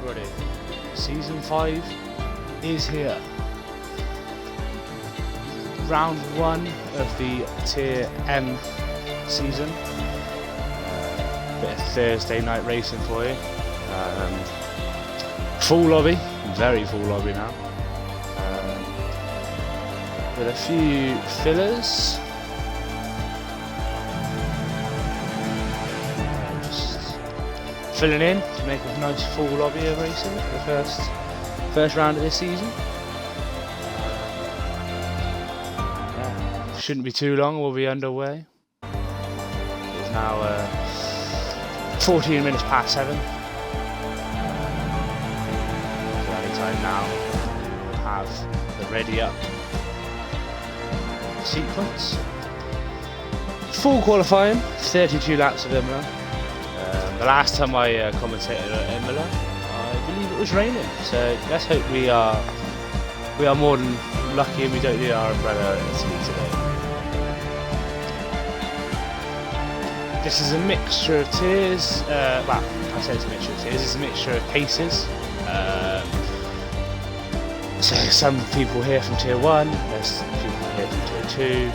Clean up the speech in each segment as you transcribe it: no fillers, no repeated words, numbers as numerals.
everybody. Season 5 is here. Round 1 of the Tier M season. Bit of Thursday night racing for you. Full lobby, very full lobby now. With a few fillers. Filling in to make a nice full lobby of racing for the first round of this season. Yeah, shouldn't be too long, we'll be underway. It's now 14 minutes past 7. So anytime now we'll have the ready up sequence. Full qualifying, 32 laps of Imola. The last time I commentated at Imola, I believe it was raining. So let's hope we are more than lucky and we don't need our umbrella in Italy today. This is a mixture of tiers. Well, I say it's a mixture of tiers. It's a mixture of paces. So some people here from Tier 1. There's people here from Tier 2.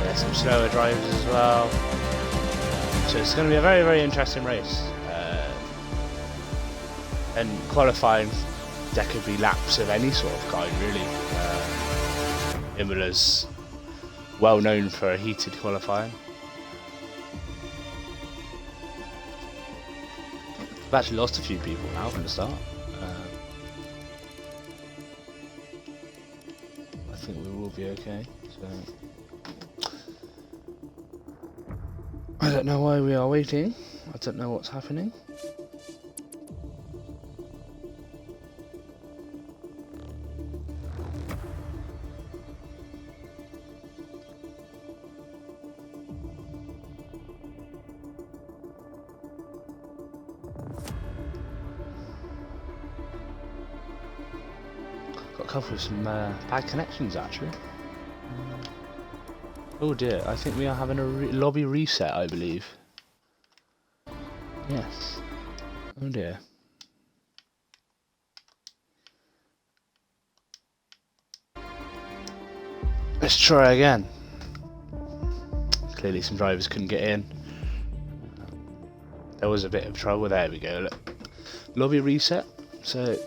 There's some slower drivers as well. So it's going to be a very, very interesting race. And qualifying, there could be laps of any sort of kind, really. Imola's well known for a heated qualifying. I've actually lost a few people now from the start. I think we will be okay. So. I don't know why we are waiting. I don't know what's happening. Got a couple of some bad connections actually. Oh dear, I think we are having a lobby reset, I believe. Yes. Oh dear. Let's try again. Clearly some drivers couldn't get in. There was a bit of trouble. There we go, look. Lobby reset. So,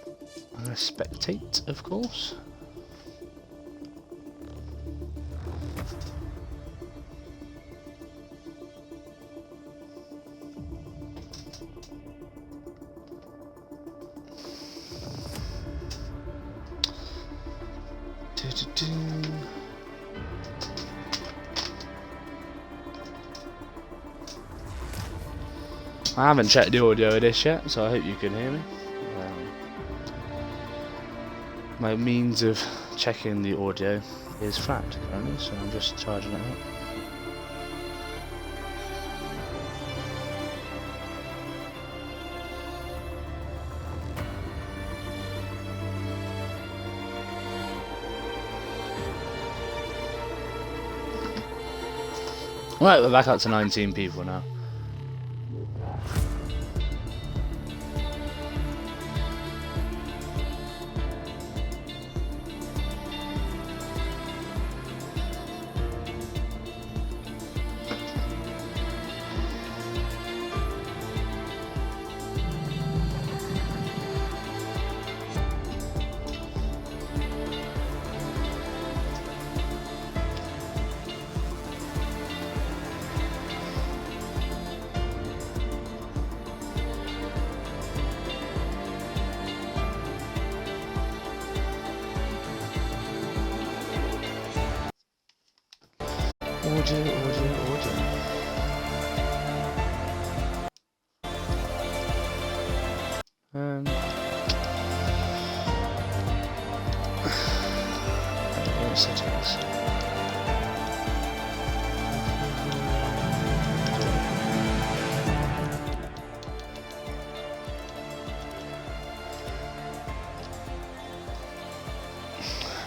I'm going to spectate, of course. I haven't checked the audio of this yet, so I hope you can hear me. My means of checking the audio is flat currently, so I'm just charging it up. Right, we're back up to 19 people now. Audio. Settings.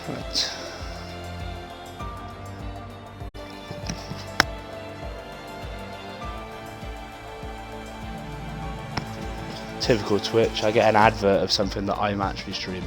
Right. Typical Twitch, I get an advert of something that I'm actually streaming.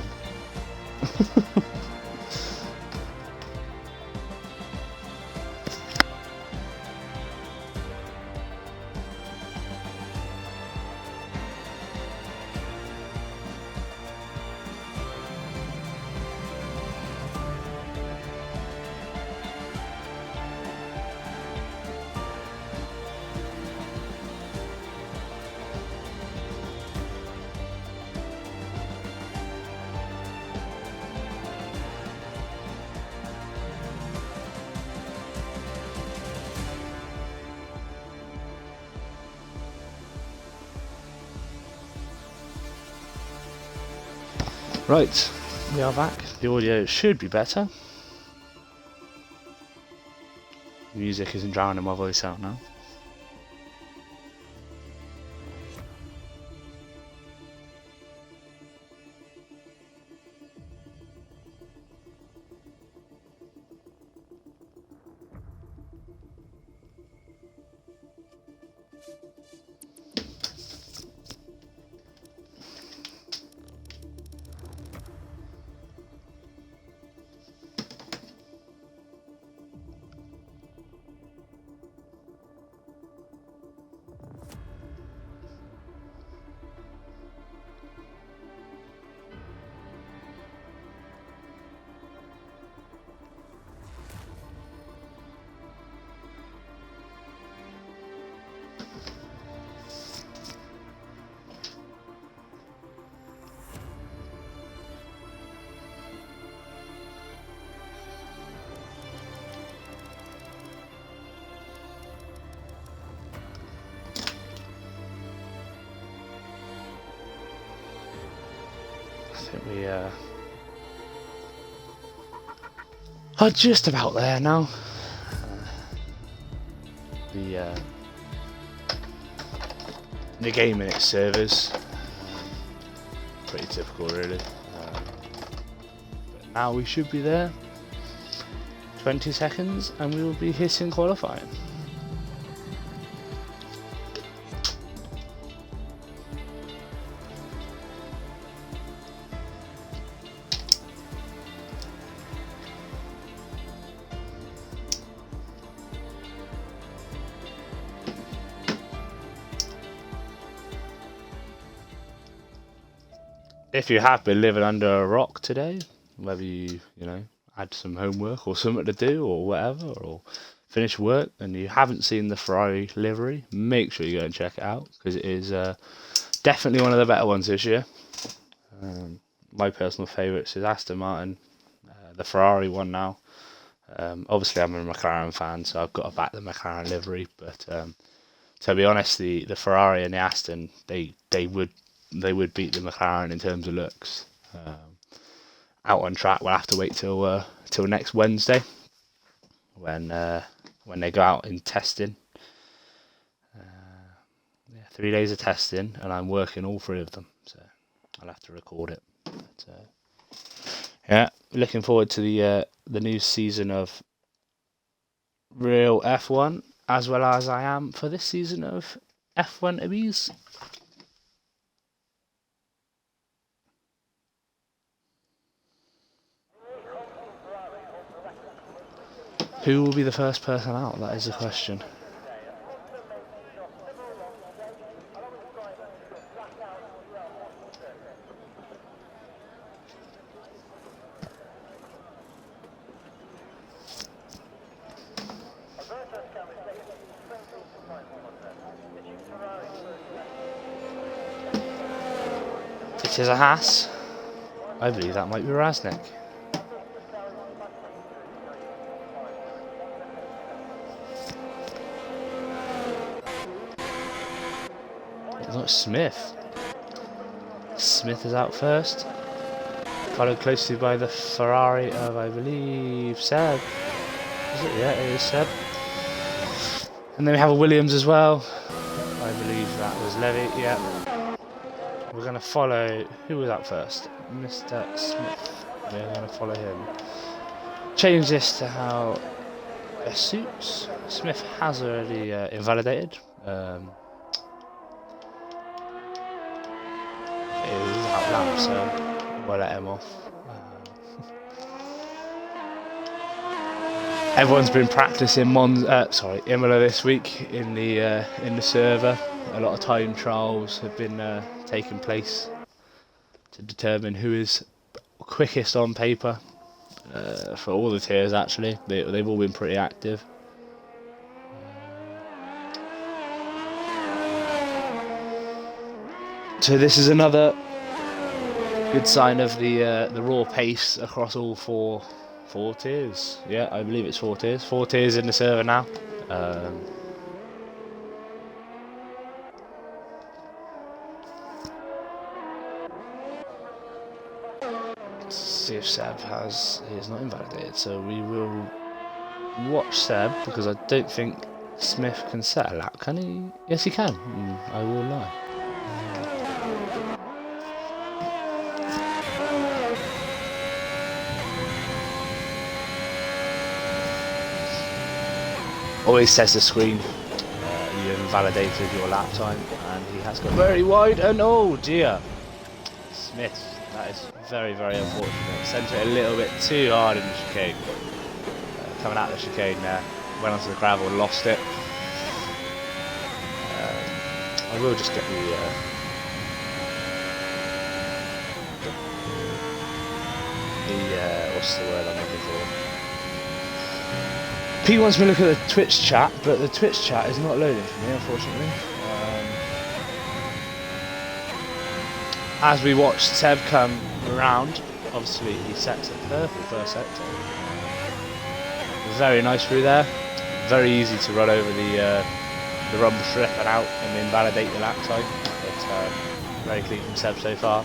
Right, we are back. The audio should be better. Music isn't drowning my voice out now. I think we are just about there now. The game and its servers, pretty typical really. But now we should be there. 20 seconds and we will be hitting qualifying. If you have been living under a rock today, whether you had some homework or something to do or whatever, or finish work and you haven't seen the Ferrari livery, make sure you go and check it out because it is definitely one of the better ones this year. My personal favourites is Aston Martin, the Ferrari one now. Obviously I'm a McLaren fan, so I've got to back the McLaren livery, but to be honest, the Ferrari and the Aston, they would beat the McLaren in terms of looks. Out on track, we'll have to wait till next Wednesday when they go out in testing. 3 days of testing, and I'm working all 3 of them, so I'll have to record it. But, yeah, looking forward to the new season of real F1, as well as I am for this season of F1ABEEZ. Who will be the first person out? That is the question. It is a Haas. I believe that might be Raznik. Not Smith. Smith is out first, followed closely by the Ferrari of, I believe, Seb. Is it? Yeah, it is Seb. And then we have a Williams as well. I believe that was Levy. Yeah. We're going to follow. Who was out first? Mr. Smith. We're going to follow him. Change this to how it suits. Smith has already invalidated. is out lap, so we'll let him off. Everyone's been practicing Imola this week in the server. A lot of time trials have been taking place to determine who is quickest on paper for all the tiers. Actually, they've all been pretty active. So this is another good sign of the raw pace across all four tiers. Yeah, I believe it's 4 tiers. 4 tiers in the server now. Let's see if Seb he is not invalidated. So we will watch Seb, because I don't think Smith can set a lap. Can he? Yes, he can. I will lie. Always says the screen, you have invalidated your lap time, and he has gone very wide, and oh dear, Smith, that is very, very unfortunate. Sent it a little bit too hard in the chicane. Coming out of the chicane there, went onto the gravel and lost it. I will just get the what's the word I'm looking for? Pete wants me to look at the Twitch chat, but the Twitch chat is not loading for me, unfortunately. As we watch Seb come around, obviously he sets a purple first sector. Very nice through there. Very easy to run over the rumble strip and out and invalidate the lap time. But very clean from Seb so far.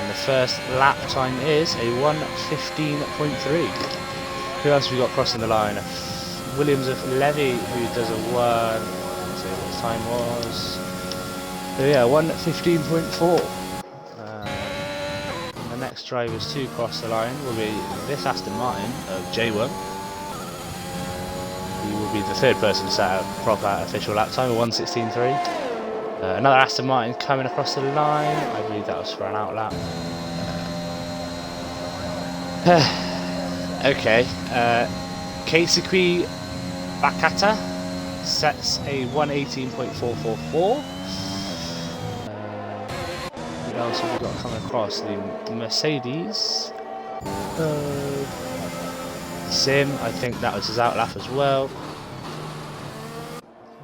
The first lap time is a 1:15.3. Who else have we got crossing the line? Williams of Levy, who does a let's see what his time was. So yeah, 1:15.4. The next drivers to cross the line will be this Aston Martin of J1. He will be the third person to set a proper official lap time of 1:16.3. Another Aston Martin coming across the line. I believe that was for an out lap. Okay. Keisuke Bakata sets a 1:18.444. Who else have we got coming across? The Mercedes. Sim, I think that was his out lap as well.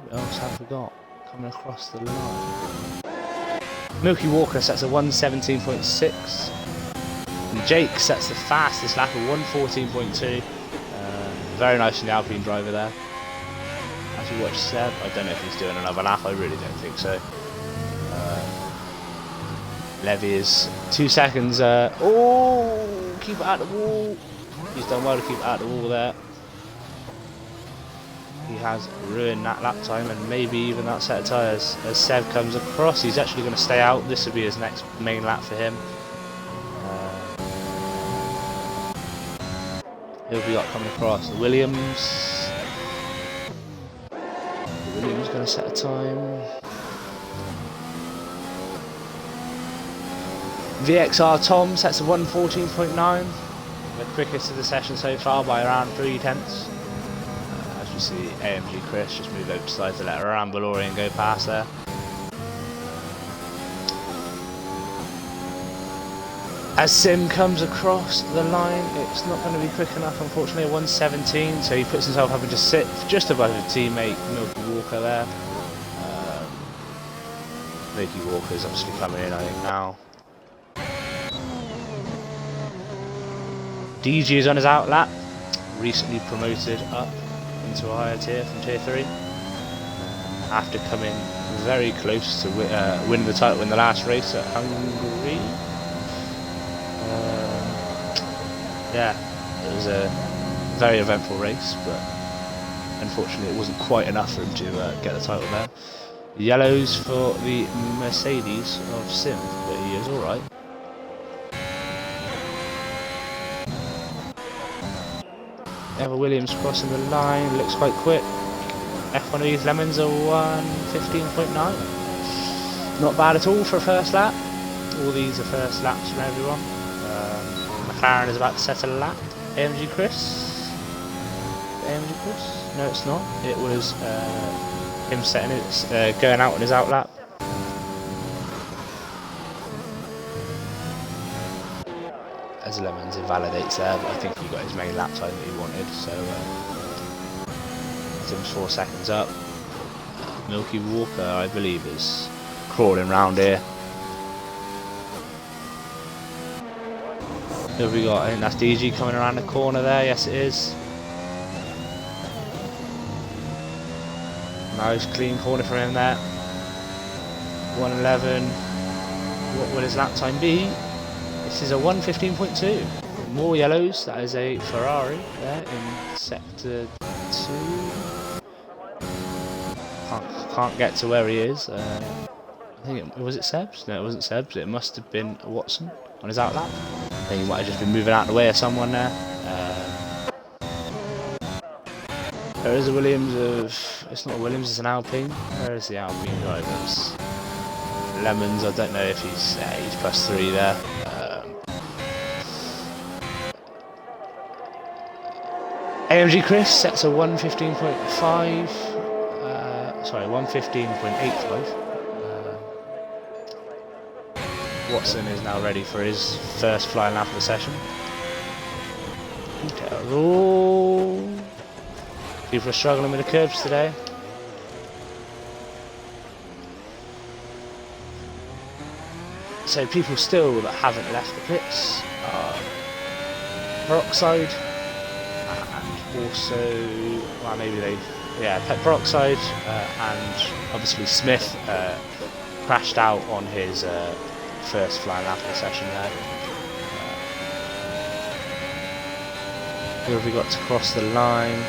Who else have we got coming across the line? Milky Walker sets a 1:17.6. And Jake sets the fastest lap of 1:14.2. Very nice from the Alpine driver there. As we watch Seb, I don't know if he's doing another lap, I really don't think so. Levy is 2 seconds. Keep it out the wall. He's done well to keep it out the wall there. He has ruined that lap time and maybe even that set of tyres. As Seb comes across, he's actually going to stay out. This will be his next main lap for him. Who have we got coming across? Williams. Williams going to set a time. VXR Tom sets a 1:14.9. The quickest of the session so far by around 3/10. As you see, AMG Chris just moved over to side to let Rambalorian go past there. As Sim comes across the line, it's not going to be quick enough, unfortunately, at 1:17, so he puts himself having to sit just above his teammate Milky Walker there. Milky Walker's obviously coming in, I think, now. DG is on his out lap, recently promoted up into a higher tier from tier 3, after coming very close to winning the title in the last race at Hungary. Yeah, it was a very eventful race, but unfortunately it wasn't quite enough for him to get the title there. Yellows for the Mercedes of Sim, but he is alright. Eva Williams crossing the line, looks quite quick. F1ABEEZ Lemons are 1:15.9. Not bad at all for a first lap. All these are first laps from everyone. McLaren is about to set a lap. AMG Chris? AMG Chris? No, it's not. It was him setting it, going out on his out lap. As Lemons invalidates there, but I think he got his main lap time that he wanted, so Tim's 4 seconds up. Milky Walker, I believe, is crawling round here. Who have we got? I think that's DG coming around the corner there. Yes, it is. Nice clean corner from him there. 1:11. What will his lap time be? This is a 1:15.2. More yellows. That is a Ferrari there in sector 2. Can't get to where he is. I think was it Seb's? No, it wasn't Seb's. It must have been Watson on his out lap. I think he might have just been moving out of the way of someone there. There is a Williams of... It's not a Williams, it's an Alpine. Where is the Alpine drivers? Lemons, I don't know if he's +3 there. AMG Chris sets a 1:15.5. Sorry, 1:15.85. Watson is now ready for his first flying lap of the session. People are struggling with the curbs today. So people still that haven't left the pits are Peroxide and also, well, maybe they've, yeah, Peroxide and obviously Smith crashed out on his first flying lap of the session there. Who have we got to cross the line?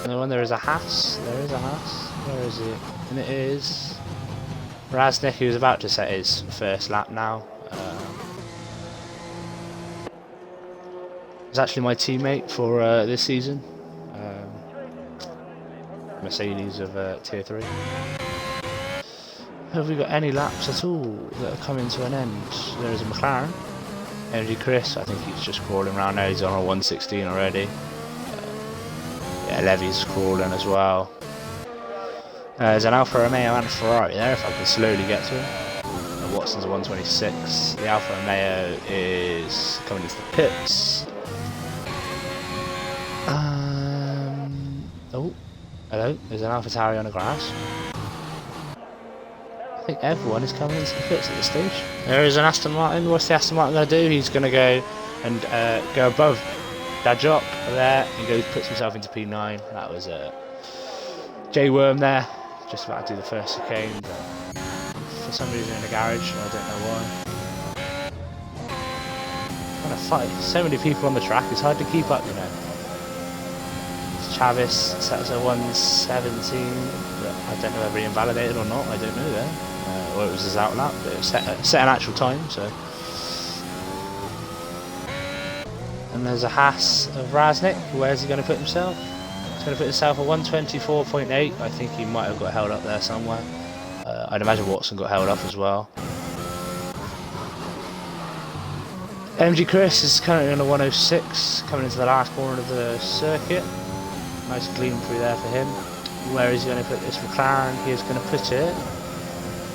And when there is a Haas, there is a Haas. Where is it? And it is Raznik, who's about to set his first lap now. He's actually my teammate for this season. Mercedes of Tier 3. Have we got any laps at all that are coming to an end? There is a McLaren. AMG Chris, I think he's just crawling around now. He's on a 1:16 already. Yeah, Levy's crawling as well. There's an Alfa Romeo and a Ferrari there, if I can slowly get to him. Watson's a 1:26. The Alfa Romeo is coming into the pits. Oh, hello, there's an AlphaTauri on the grass. I think everyone is coming into the pits at this stage. There is an Aston Martin. What's the Aston Martin going to do? He's going to go and go above Dajok there and puts himself into P9. That was a J-Worm there, just about to do the first chicane, but for some reason in the garage, I don't know why. What a fight! So many people on the track, it's hard to keep up, you know. Chavis sets a 1:17, but I don't know whether he invalidated or not. I don't know there, or it was his out lap, but it set an actual time. So. And there's a Haas of Raznik. Where's he going to put himself? He's going to put himself at 1:24.8. I think he might have got held up there somewhere. I'd imagine Watson got held up as well. MG Chris is currently on a 1:06, coming into the last corner of the circuit. Nice clean through there for him. Where is he going to put this McLaren? He is going to put it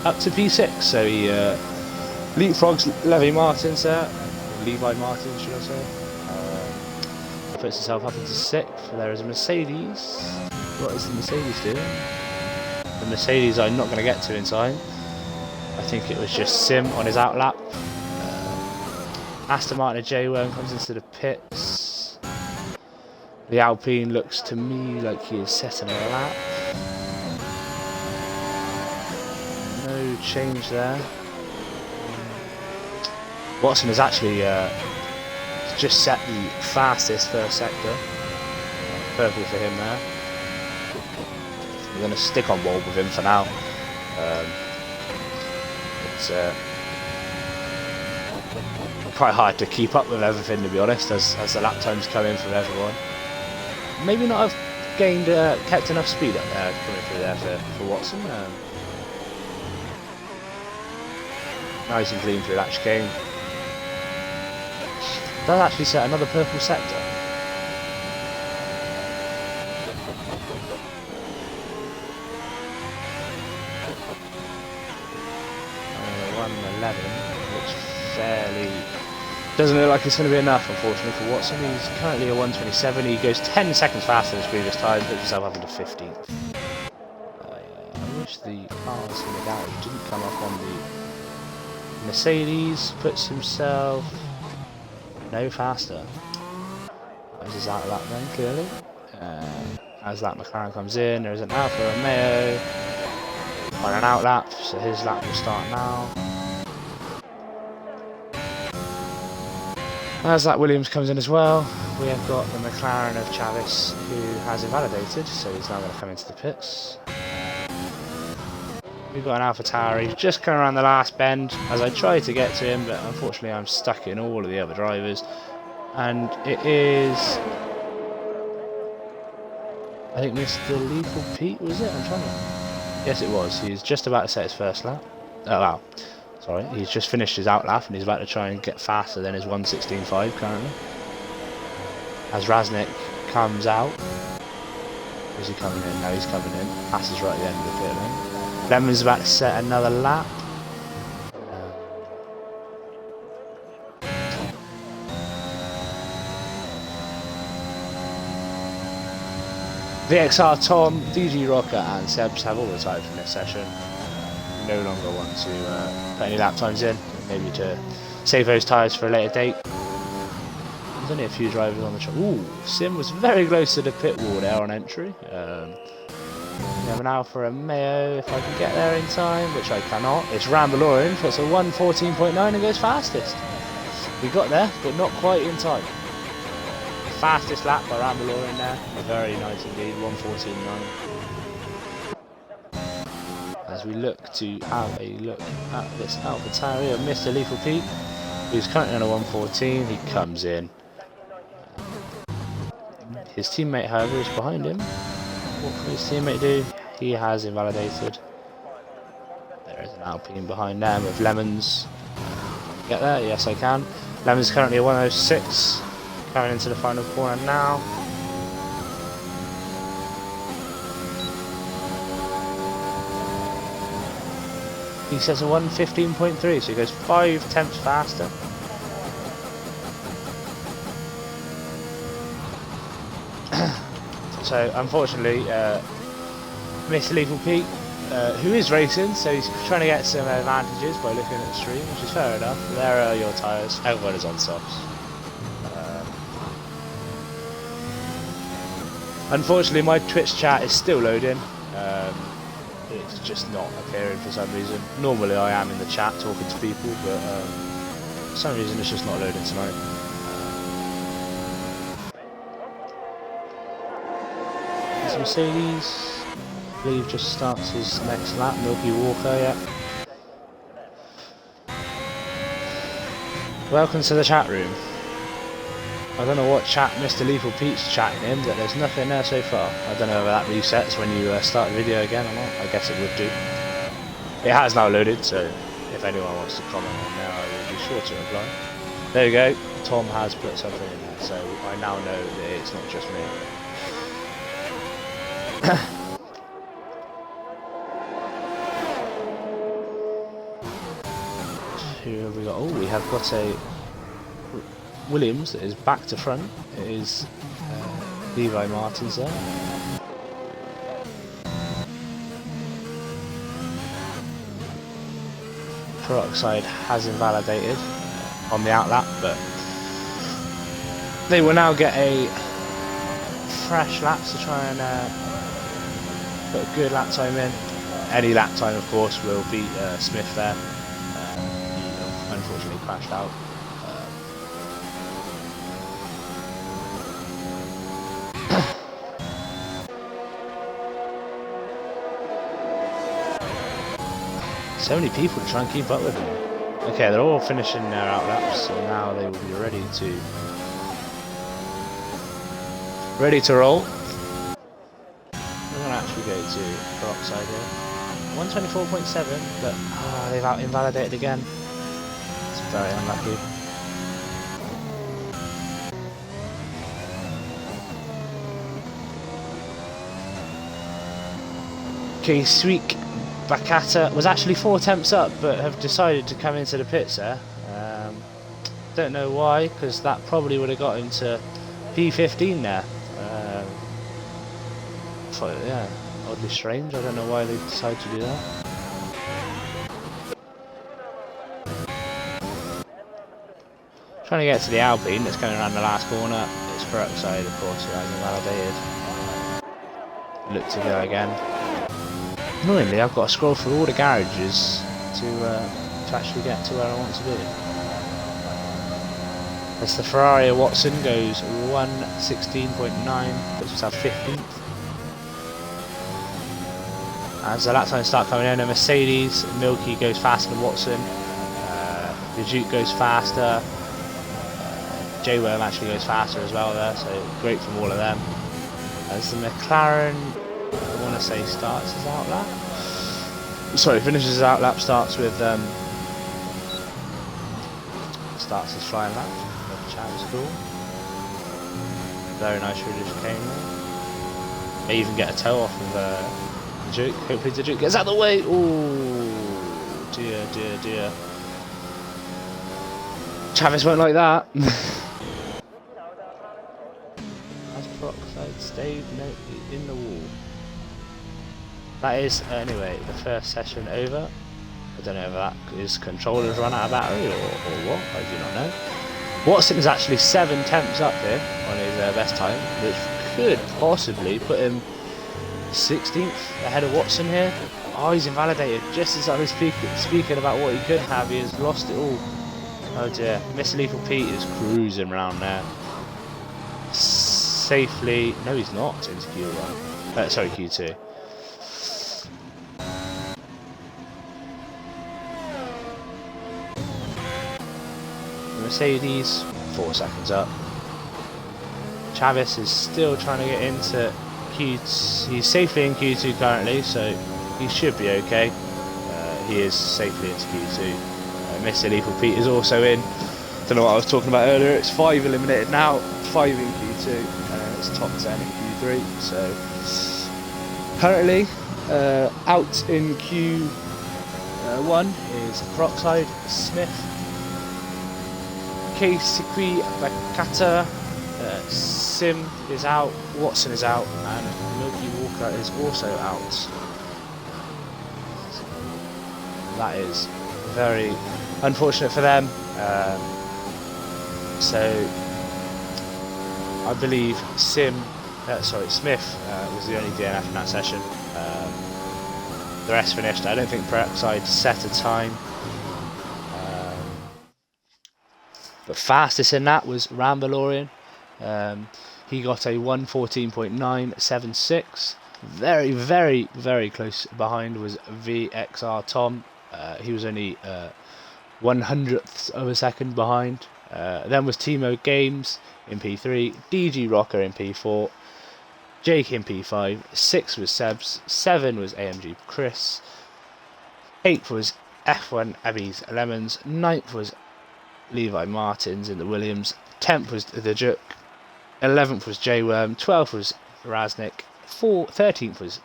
up to P6. So he leapfrogs Levi Martins there. Levi Martins, should I say. Puts himself up into 6th. There is a Mercedes. What is the Mercedes doing? The Mercedes I'm not going to get to in time. I think it was just Sim on his out lap. Aston Martin J-Worm comes into the pits. The Alpine looks to me like he is setting a lap. No change there. Watson is actually just set the fastest first sector. Purple for him there. We're going to stick on board with him for now. quite hard to keep up with everything, to be honest, as the lap times come in from everyone. Maybe not have gained, kept enough speed up there coming through there for Watson. Nice and clean through that chicane. Does actually set another purple sector. 111, which fairly doesn't look like it's going to be enough, unfortunately, for Watson. He's currently a 127. He goes 10 seconds faster than his previous time, puts himself up into 15th. I wish the cars in the garage didn't come up on the Mercedes. Puts himself no faster. He's out of that then, clearly. As that McLaren comes in, there is an Alfa Romeo on an out lap, so his lap will start now. As that Williams comes in as well, we have got the McLaren of Chavis, who has invalidated, so he's now going to come into the pits. We've got an AlphaTauri just coming around the last bend as I try to get to him, but unfortunately I'm stuck in all of the other drivers. And it is, I think, Mr. Lethal Pete, was it? I'm trying to... Yes, it was. He's just about to set his first lap. Oh, wow. Sorry. He's just finished his out lap and he's about to try and get faster than his 1:16.5 currently. As Raznik comes out. Is he coming in? No, he's coming in. Passes right at the end of the pit lane. Lemon's about to set another lap. VXR, Tom, DG Rocker and Sebs have all retired from this session. No longer want to put any lap times in, maybe to save those tyres for a later date. There's only a few drivers on the track. Ooh, Sim was very close to the pit wall there on entry. We have an Alfa Romeo, if I can get there in time, which I cannot. It's Rambalorin, puts a 1:14.9 and goes fastest. We got there, but not quite in time. Fastest lap by Rambalorin there, very nice indeed, 1:14.9. As we look to have a look at this AlphaTauri of Mr. Lethal Pete, who's currently on a 1:14, he comes in. His teammate, however, is behind him. What can his teammate do? He has invalidated. There is an Alpine behind them with Lemons. Get there? Yes, I can. Lemons currently a 1:06. Going into the final corner now. He says a 1:15.3, so he goes 5 tenths faster. So unfortunately, Mr. Lethal Pete, who is racing, so he's trying to get some advantages by looking at the stream, which is fair enough. There are your tyres. Everyone is on softs. Unfortunately, my Twitch chat is still loading. It's just not appearing for some reason. Normally I am in the chat talking to people, but for some reason it's just not loading tonight. This Mercedes, I believe, just starts his next lap. Milky Walker, yeah. Welcome to the chat room. I don't know what chat Mr. Lethal Pete's chatting in, but there's nothing there so far. I don't know if that resets when you start the video again or not. I guess it would do. It has now loaded, so if anyone wants to comment on there, I will be sure to reply. There you go. Tom has put something in there, so I now know that it's not just me. Who have we got? Oh, we have got a Williams that is back to front. It is Levi Martins there. Peroxide has invalidated on the outlap, but they will now get a fresh lap to try and put a good lap time in. Any lap time, of course, will beat Smith there. He unfortunately crashed out. So many people to try and keep up with him. Okay, they're all finishing their outlaps, so now they will be ready to roll. We're gonna actually go to peroxide here. 124.7, but they've out invalidated again. It's very unlucky. Okay, Sweek Bakata was actually 4 attempts up, but have decided to come into the pits there. Don't know why, because that probably would have got him to P15 there. Yeah, oddly strange. I don't know why they decided to do that. Trying to get to the Alpine that's coming around the last corner. It's peroxide, of course, who has invalidated. Look to go again. Annoyingly, I've got to scroll through all the garages to actually get to where I want to be. As the Ferrari Watson goes 116.9, puts himself 15th. As the lap times start coming in, a Mercedes, Milky goes faster than Watson. The Duke goes faster. J-Worm actually goes faster as well there, so great from all of them. As the McLaren, I want to say starts his outlap. Sorry, finishes his outlap, starts his flying lap. Chat was cool. Very nice British cane there. May even get a toe off of the Duke. Hopefully the Duke gets out of the way. Oh dear, dear, dear. Travis won't like that. Has peroxide stayed in the wall? That is, anyway, the first session over. I don't know if that is controllers run out of battery or what, I do not know. Watson is actually 7 tenths up here on his best time, which could possibly put him 16th ahead of Watson here. Oh, he's invalidated. Just as I was speaking about what he could have, he has lost it all. Oh dear. Mr. Lethal Pete is cruising around there. Safely. No, he's not into Q1. Sorry, Q2. Mercedes, 4 seconds up. Travis is still trying to get into Q2. He's safely in Q2 currently, so he should be okay. He is safely into Q2. Mr. Lethal Pete is also in. Don't know what I was talking about earlier. It's 5 eliminated now, 5 in Q2, and it's top 10 in Q3. So currently out in Q1 is Peroxide, Smith, K-Sikwi, Bakata, Sim is out, Watson is out, and Milky Walker is also out. That is very unfortunate for them. So I believe Smith was the only DNF in that session. The rest finished. I don't think Peroxide set a time. But fastest in that was Rambalorian. He got a 114.976. Very, very, very close behind was VXR Tom. He was only 100ths of a second behind. Then was Timo Games in P3, DG Rocker in P4, Jake in P5, 6 was Sebs, 7 was AMG Chris, 8th was F1ABEEZ Lemons, 9th was Levi Martins in the Williams, 10th was the Juk, 11th was J-Worm, 12th was Raznik, 13th was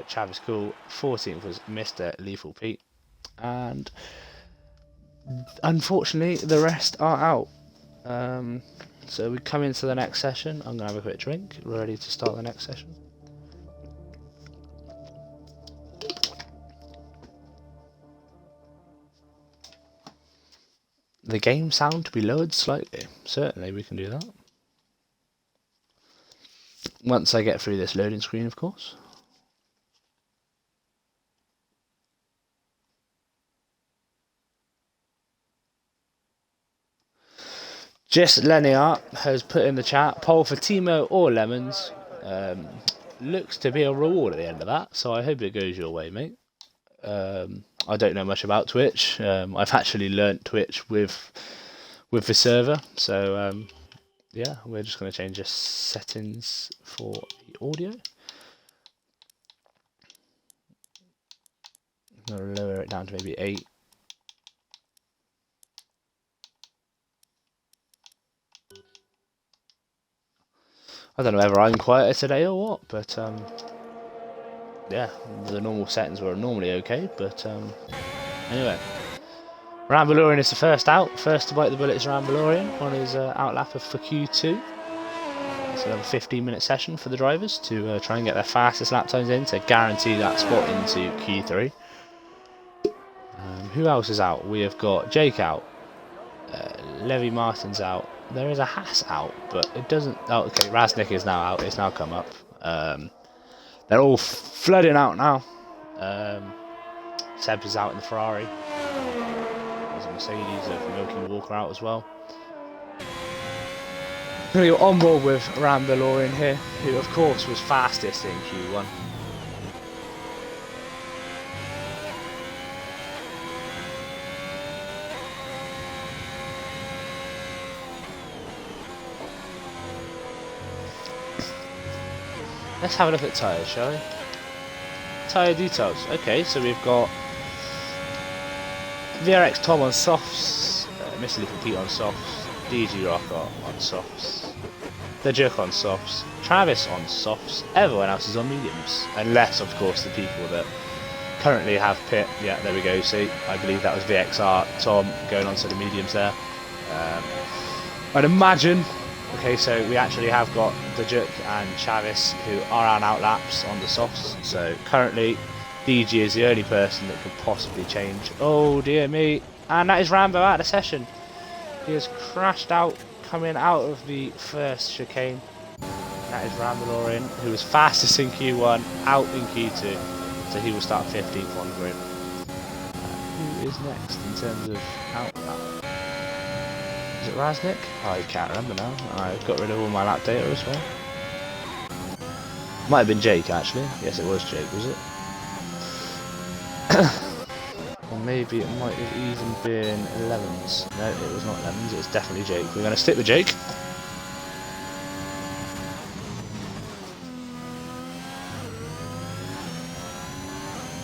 Travis Cool, 14th was Mr. Lethal Pete, and unfortunately the rest are out. So we come into the next session. I'm going to have a quick drink. We're ready to start the next session. The game sound to be lowered slightly. Certainly we can do that. Once I get through this loading screen, of course. Just Linear has put in the chat, poll for Timo or Lemons. Looks to be a reward at the end of that, so I hope it goes your way, mate. I I don't know much about Twitch. I've actually learnt Twitch with the server, so yeah, we're just going to change the settings for the audio. I'm going to lower it down to maybe 8. I don't know whether I'm quieter today or what, but yeah, the normal settings were normally okay, but anyway. Rambalorian is the first out. First to bite the bullet is Rambalorian on his outlap for Q2. It's another 15-minute session for the drivers to try and get their fastest lap times in to guarantee that spot into Q3. Who else is out? We have got Jake out. Levy Martin's out. There is a Haas out, but it doesn't... Oh, okay, Raznik is now out. It's now come up. They're all flooding out now. Seb is out in the Ferrari. There's a Mercedes of Milky Walker out as well. I'm going to go on board with Rambalorian here, who of course was fastest in Q1. Let's have a look at tyres, shall we? Tyre details. Okay, so we've got VRX Tom on softs, Mr. Little Pete on softs, DG Rocker on softs, The Jerk on softs, Travis on softs, everyone else is on mediums. Unless, of course, the people that currently have pit. Yeah, there we go, see, I believe that was VXR Tom going on to the mediums there. I'd imagine. Okay, so we actually have got the Jerk and Chavis who are on outlaps on the softs. So currently, DG is the only person that could possibly change. Oh dear me! And that is Rambo out of the session. He has crashed out, coming out of the first chicane. That is Rambalorian, who was fastest in Q1, out in Q2. So he will start 15th on grid. Who is next in terms of outlap? Is it Raznik? Oh, I can't remember now. I got rid of all my lap data as well. Might have been Jake actually. Yes, it was Jake, was it? Or maybe it might have even been Lemons. No, it was not Lemons. It was definitely Jake. We're going to stick with Jake.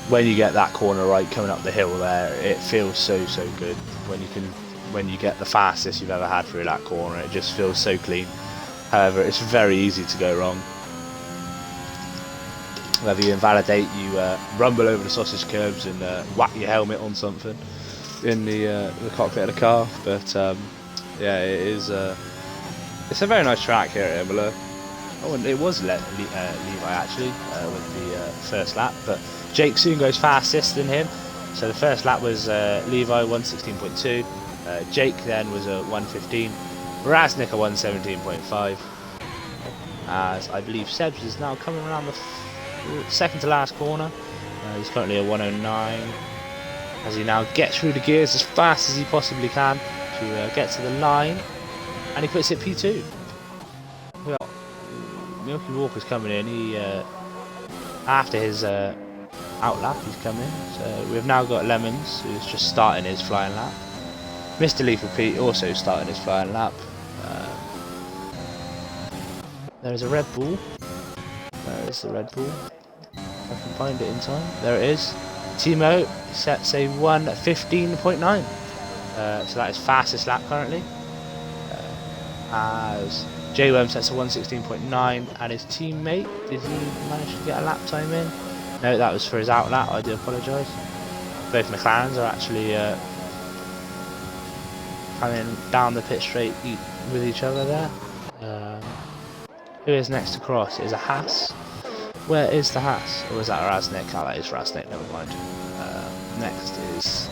When you get that corner right coming up the hill there, it feels so good when you get the fastest you've ever had through that corner. It just feels so clean. However, it's very easy to go wrong. Whether you invalidate, you rumble over the sausage curbs and whack your helmet on something in the cockpit of the car. But yeah, it is. It's a very nice track here at Imola. Oh, and it was Levi actually with the first lap, but Jake soon goes fastest than him. So the first lap was Levi 1:16.2. Jake then was a 1:15. Raznik a 1:17.5. As I believe Sebs is now coming around the second to last corner. He's currently a 1:09. As he now gets through the gears as fast as he possibly can to get to the line, and he puts it P2. Well, Milky Walker's coming in. He after his outlap, he's coming. So we've now got Lemons, who's just starting his flying lap. Mr. Lethal Pete also starting his flying lap. There is a Red Bull. There is the Red Bull. If I can find it in time. There it is. Timo sets a 1:15.9. So that is fastest lap currently. As JWM sets a 1:16.9, and his teammate, did he manage to get a lap time in? No, that was for his outlap. I do apologise. Both McLarens are actually coming down the pit straight with each other there. Who is next to cross? It is a Haas. Where is the Haas? Or is that Raznik? Oh, that is Raznik, never mind. Next is...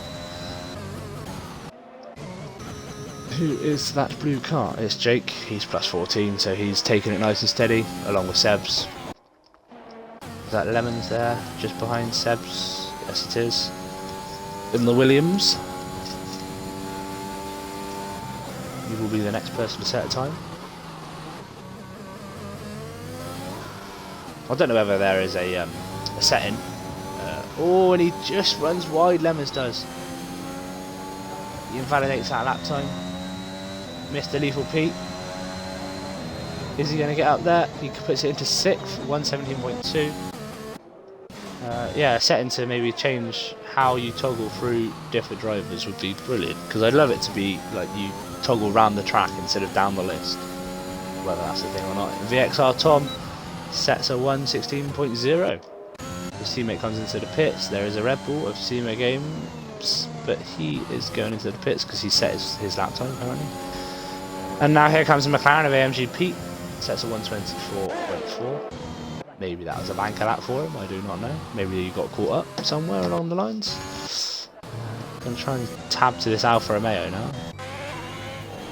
Who is that blue car? It's Jake. He's plus 14, so he's taking it nice and steady, along with Sebs. Is that Lemons there, just behind Sebs? Yes, it is. In the Williams. You will be the next person to set a time. I don't know whether there is a setting Oh, and he just runs wide, Lemons does. He invalidates that lap time. Mr. Lethal Pete. Is he going to get up there? He puts it into 6th, 117.2. Yeah, a setting to maybe change how you toggle through different drivers would be brilliant, because I'd love it to be like you toggle around the track instead of down the list, whether that's the thing or not. VXR Tom sets a 116.0. His teammate comes into the pits. There is a Red Bull of SEMA Games, but he is going into the pits because he set his lap time apparently. And now here comes the McLaren of AMG Pete, sets a 124.4. Maybe that was a banker lap for him, I do not know. Maybe he got caught up somewhere along the lines. Gonna try and tab to this Alfa Romeo now.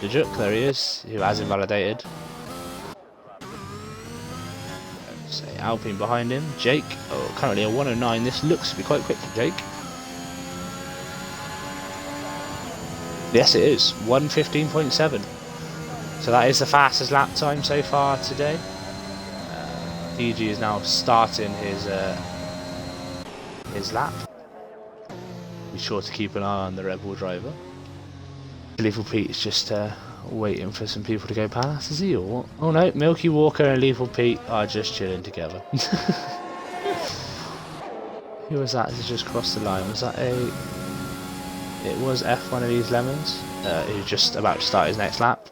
The Juk, there he is, who has invalidated. Say Alpine behind him. Jake, currently a 109. This looks to be quite quick for Jake. Yes, it is 115.7. So that is the fastest lap time so far today. DG is now starting his lap. Be sure to keep an eye on the Red Bull driver. Lethal Pete is just waiting for some people to go past, is he, or what? Oh no, Milky Walker and Lethal Pete are just chilling together. Who was that that just crossed the line? Was that it was F1ABEEZ Lemons, who's just about to start his next lap.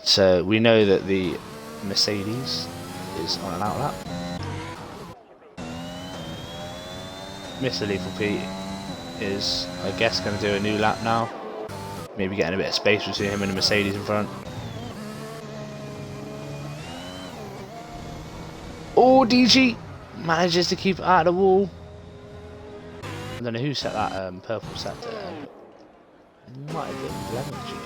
So we know that the Mercedes is on an outlap. Mr. Lethal Pete is, I guess, going to do a new lap now. Maybe getting a bit of space between him and the Mercedes in front. Oh, DG manages to keep it out of the wall. I don't know who set that purple sector. It might have been Lemons, you know.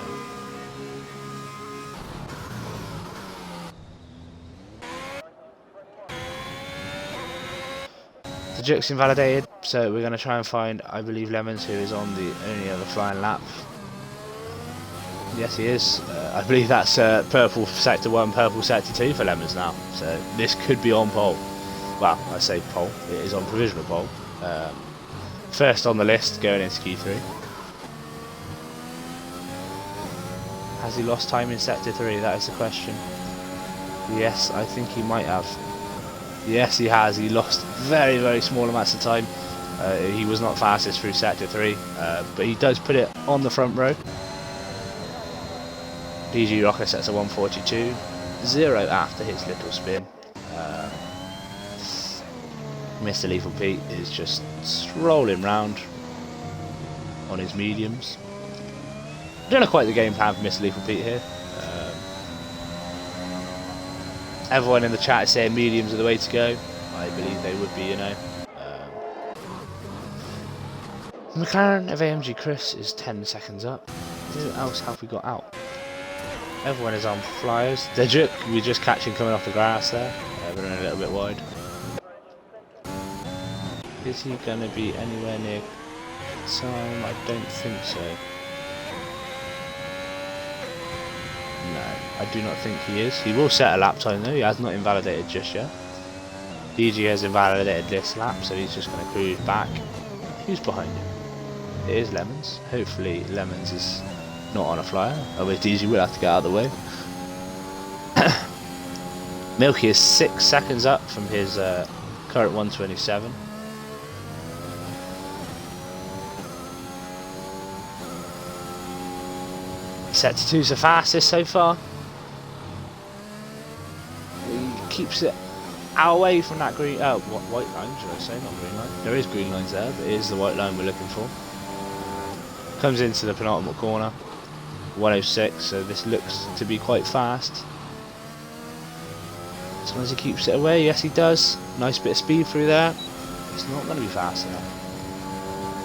The Juk's invalidated, so we're going to try and find, I believe, Lemons, who is on the only other flying lap. Yes, he is. I believe that's purple sector 1, purple sector 2 for Lemons now. So this could be on pole. Well, I say pole. It is on provisional pole. First on the list, going into Q3. Has he lost time in sector 3? That is the question. Yes, I think he might have. Yes, he has. He lost very, very small amounts of time. He was not fastest through sector 3, but he does put it on the front row. DG Rocker sets a 142.0 after his little spin. Mr. Lethal Pete is just strolling round on his mediums. I don't know quite the game plan for Mr. Lethal Pete here. Everyone in the chat is saying mediums are the way to go. I believe they would be, you know. McLaren of AMG Chris is 10 seconds up. Who else have we got out? Everyone is on flyers. The Juk, we're just catching coming off the grass there. We're running a little bit wide. Is he going to be anywhere near time? I don't think so. No, I do not think he is. He will set a lap time though. He has not invalidated just yet. DG has invalidated this lap, so he's just going to cruise back. Who's behind him? It is Lemons. Hopefully Lemons is not on a flyer. Otherwise DG will have to get out of the way. Milky is 6 seconds up from his current 127. Sector 2's the fastest so far. He keeps it away from that green, white line, should I say, not green line. There is green lines there, but it is the white line we're looking for. Comes into the penultimate corner, 106, so this looks to be quite fast. As long as he keeps it away, yes he does. Nice bit of speed through there. It's not going to be fast enough.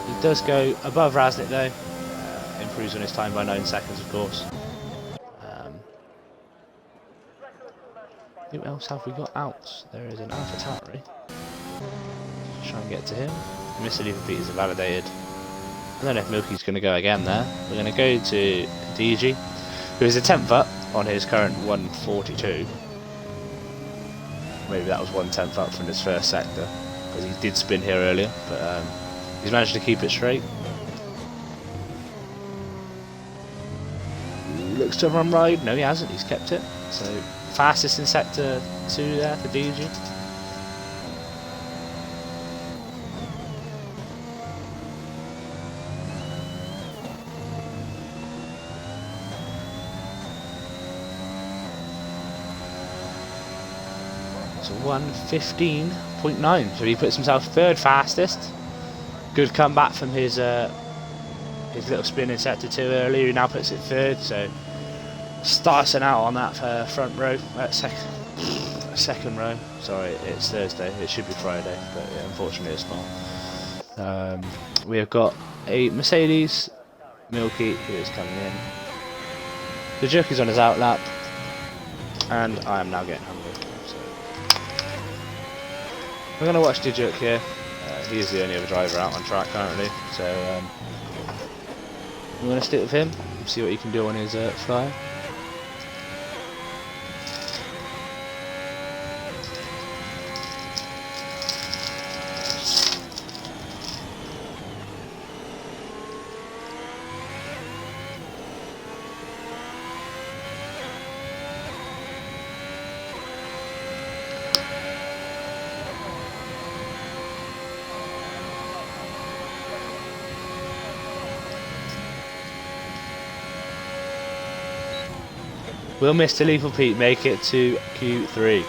He does go above Raznik though. Improves on his time by 9 seconds, of course. Who else have we got out? There is an Alpha Tauri. Try and get to him. Mr. Lethal Pete is invalidated. I don't know if Milky's going to go again there. We're going to go to DG, who is a 10th up on his current 142. Maybe that was 1/10 up from his first sector. as he did spin here earlier, but he's managed to keep it straight. He looks to run right. No, he hasn't. He's kept it. So fastest in sector 2 there for DG. So 1:15.9. So he puts himself third fastest. Good comeback from his little spin in sector 2 earlier. He now puts it third. So starting out on that front row, second row. Sorry, it's Thursday. It should be Friday, but yeah, unfortunately it's not. We have got a Mercedes Milky who is coming in. The Jerk is on his out lap, and I am now getting hungry. We're going to watch Dijuk here. He is the only other driver out on track currently, so we're going to stick with him, see what he can do on his flyer. Will Mr. Lethal Pete make it to Q3?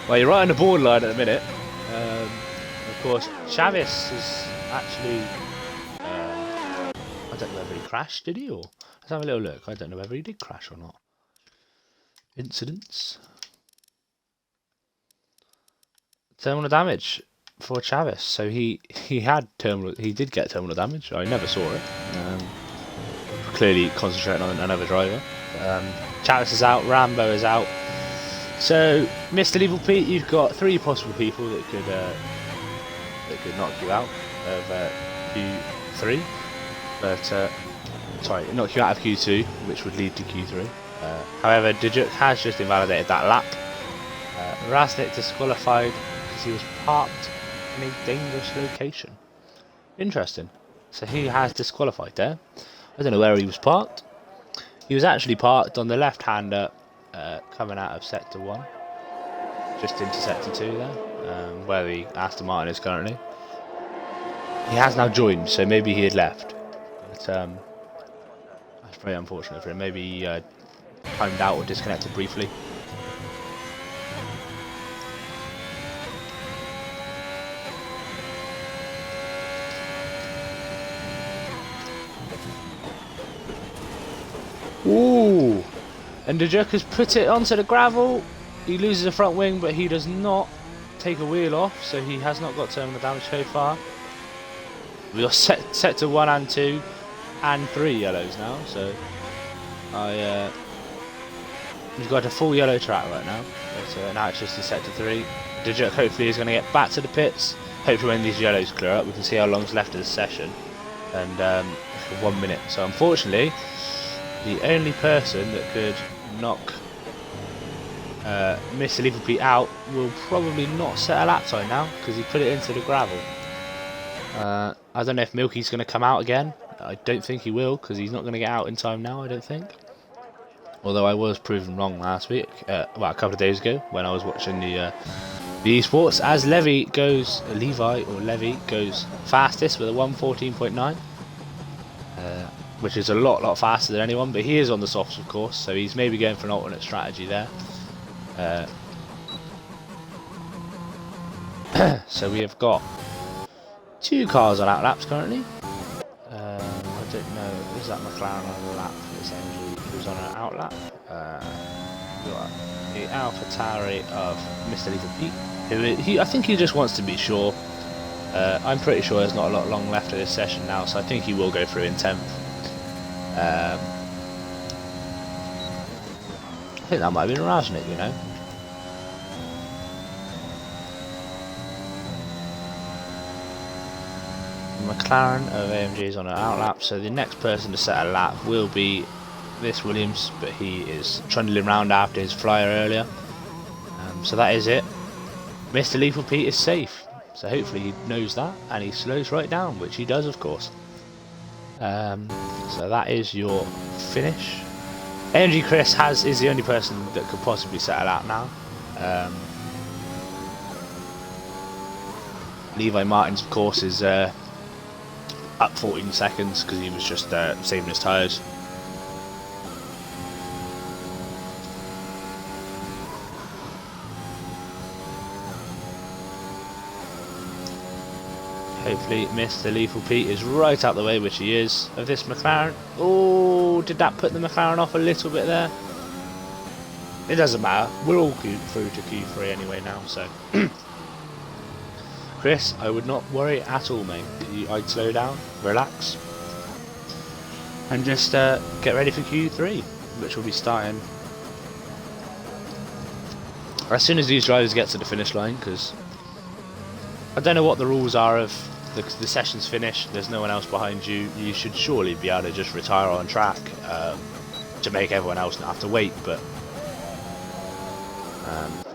Well, you're right on the borderline at the minute. Of course, Chavez is actually... I don't know whether he crashed, did he? Or let's have a little look. I don't know whether he did crash or not. Incidents. Terminal damage for Chavez. So he did get terminal damage. I never saw it. Clearly concentrating on another driver. Chavez is out, Rambo is out. So, Mr. Lethal Pete, you've got 3 possible people that could knock you out of Q3. But sorry, knock you out of Q2, which would lead to Q3. However, Dijuk has just invalidated that lap. Raznik disqualified because he was parked in a dangerous location. Interesting. So he has disqualified there. I don't know where he was parked. He was actually parked on the left-hander coming out of sector 1, just into sector 2 there, where the Aston Martin is currently. He has now joined, so maybe he had left. But that's very unfortunate for him. Maybe he timed out or disconnected briefly. Ooh! And Dijuk has put it onto the gravel. He loses a front wing, but he does not take a wheel off, so he has not got terminal damage so far. We are set to 1 and 2 and 3 yellows now, so we've got a full yellow track right now. So now it's just in sector 3. Dijuk hopefully is going to get back to the pits. Hopefully when these yellows clear up, we can see how long's left of the session. And for 1 minute. So unfortunately, the only person that could knock Mr. Lethal Pete out will probably not set a lap time now because he put it into the gravel. I don't know if Milky's going to come out again. I don't think he will because he's not going to get out in time now, I don't think. Although I was proven wrong last week, well, a couple of days ago when I was watching the esports, as Levi goes fastest with a 1:14.9. Which is a lot faster than anyone, but he is on the softs of course, so he's maybe going for an alternate strategy there. So we have got 2 cars on outlaps currently. I don't know, is that McLaren on a lap? It's MG who's on an outlap. We've got the AlphaTauri of Mr. Lethal Pete, who I think he just wants to be sure. I'm pretty sure there's not a lot long left of this session now, so I think he will go through in 10th. I think that might have been Raznik, you know. McLaren of AMG is on an outlap, so the next person to set a lap will be this Williams, but he is trundling around after his flyer earlier. So that is it. Mr. Lethal Pete is safe. So hopefully he knows that and he slows right down, which he does, of course. So that is your finish. AMG Chris is the only person that could possibly settle out now. Levi Martins, of course, is up 14 seconds because he was just saving his tyres. Hopefully Mr. Lethal Pete is right out the way, which he is, of this McLaren. Oh, did that put the McLaren off a little bit there? It doesn't matter. We're all through to Q3 anyway now, so... Chris, I would not worry at all, mate. I'd slow down, relax, and just get ready for Q3, which will be starting as soon as these drivers get to the finish line, because I don't know what the rules are of the session's finished, there's no one else behind you, you should surely be able to just retire on track to make everyone else not have to wait, but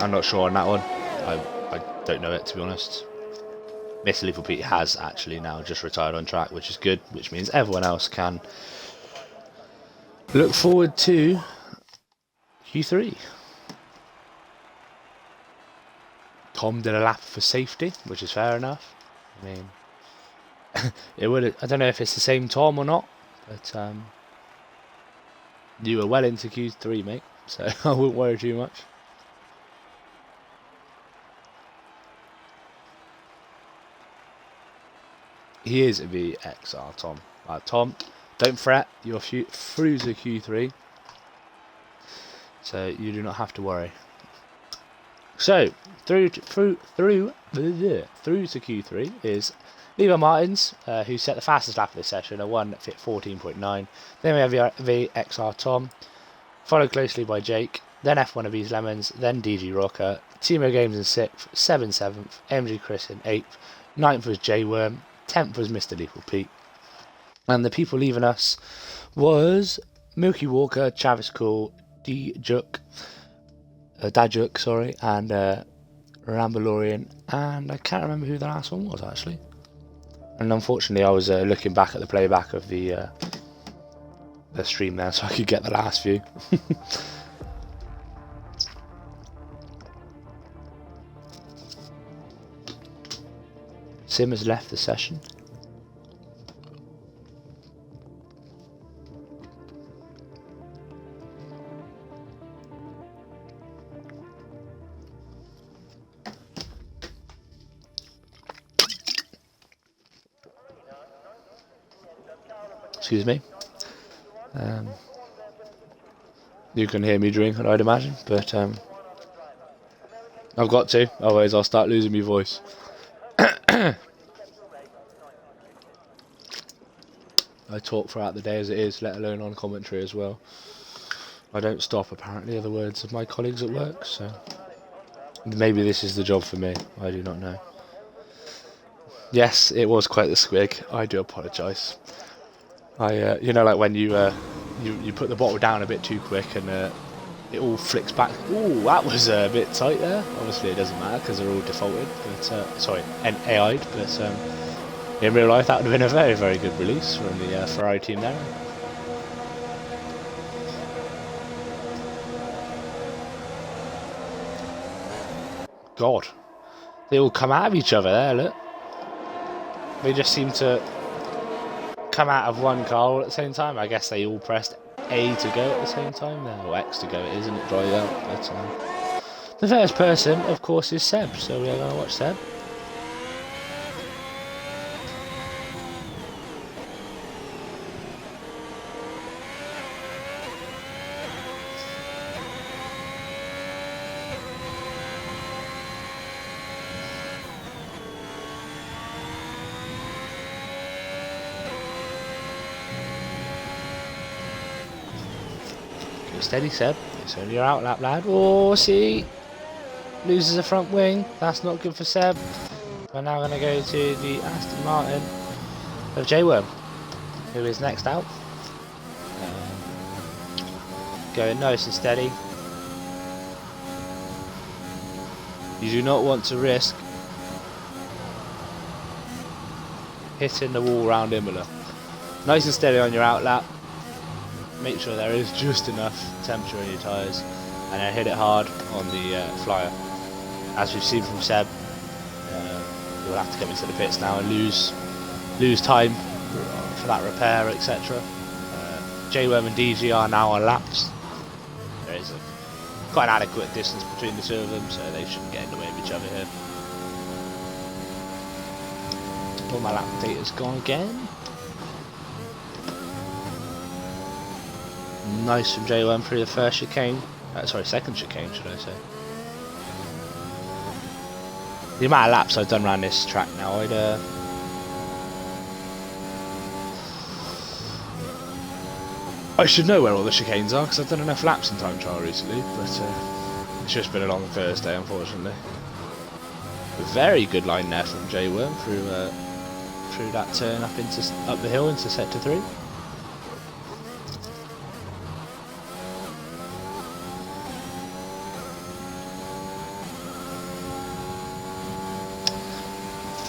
I'm not sure on that one. I don't know it, to be honest. Mr. Lethal Pete has actually now just retired on track, which is good, which means everyone else can look forward to Q3. Tom did a lap for safety, which is fair enough. I mean, it would. I don't know if it's the same Tom or not, but you were well into Q3, mate, so I wouldn't worry too much. He is a VXR, Tom. Tom, don't fret, you're through to Q3, so you do not have to worry. So through to Q3 is Levi Martins, who set the fastest lap of this session, a 1:14.9. Then we have VXR Tom, followed closely by Jake, then F1ABEEZ Lemons, then DG Rocker, Timo Games in 6th, 7th, MG Chris in 8th, 9th was J Worm, 10th was Mr. Lethal Pete. And the people leaving us was Milky Walker, Travis Cool, Dajuk, and Rambalorian, and I can't remember who the last one was actually. And unfortunately, I was looking back at the playback of the stream there, so I could get the last few. Sim has left the session. Excuse me. You can hear me drinking, I'd imagine, but I've got to, otherwise I'll start losing my voice. I talk throughout the day as it is, let alone on commentary as well. I don't stop, apparently, are the words of my colleagues at work, so maybe this is the job for me, I do not know. Yes, it was quite the squig, I do apologise. You know, like when you put the bottle down a bit too quick and it all flicks back. Ooh, that was a bit tight there. Obviously it doesn't matter because they're all defaulted, but sorry, AI'd, but in real life that would have been a very, very good release from the Ferrari team there. God, they all come out of each other there, look. They just seem to come out of one car all at the same time. I guess they all pressed A to go at the same time there, or X to go it is, and it dried out. But the first person, of course, is Seb, so we are going to watch Seb. Steady, Seb. It's only your outlap, lad. Oh, see? Loses a front wing. That's not good for Seb. We're now going to go to the Aston Martin of J-Worm, who is next out. Going nice and steady. You do not want to risk hitting the wall around Imola. Nice and steady on your outlap. Make sure there is just enough temperature in your tyres, and then hit it hard on the flyer. As we've seen from Seb, you'll have to come into the pits now and lose time for that repair, etc. JWM and DG are now on laps. There is quite an adequate distance between the two of them, so they shouldn't get in the way of each other here. All my lap data's gone again. Nice from JWM through the first chicane. Sorry, second chicane, should I say. The amount of laps I've done around this track now, I should know where all the chicanes are because I've done enough laps in time trial recently, but it's just been a long Thursday, unfortunately. A very good line there from JWM through that turn up the hill into sector 3.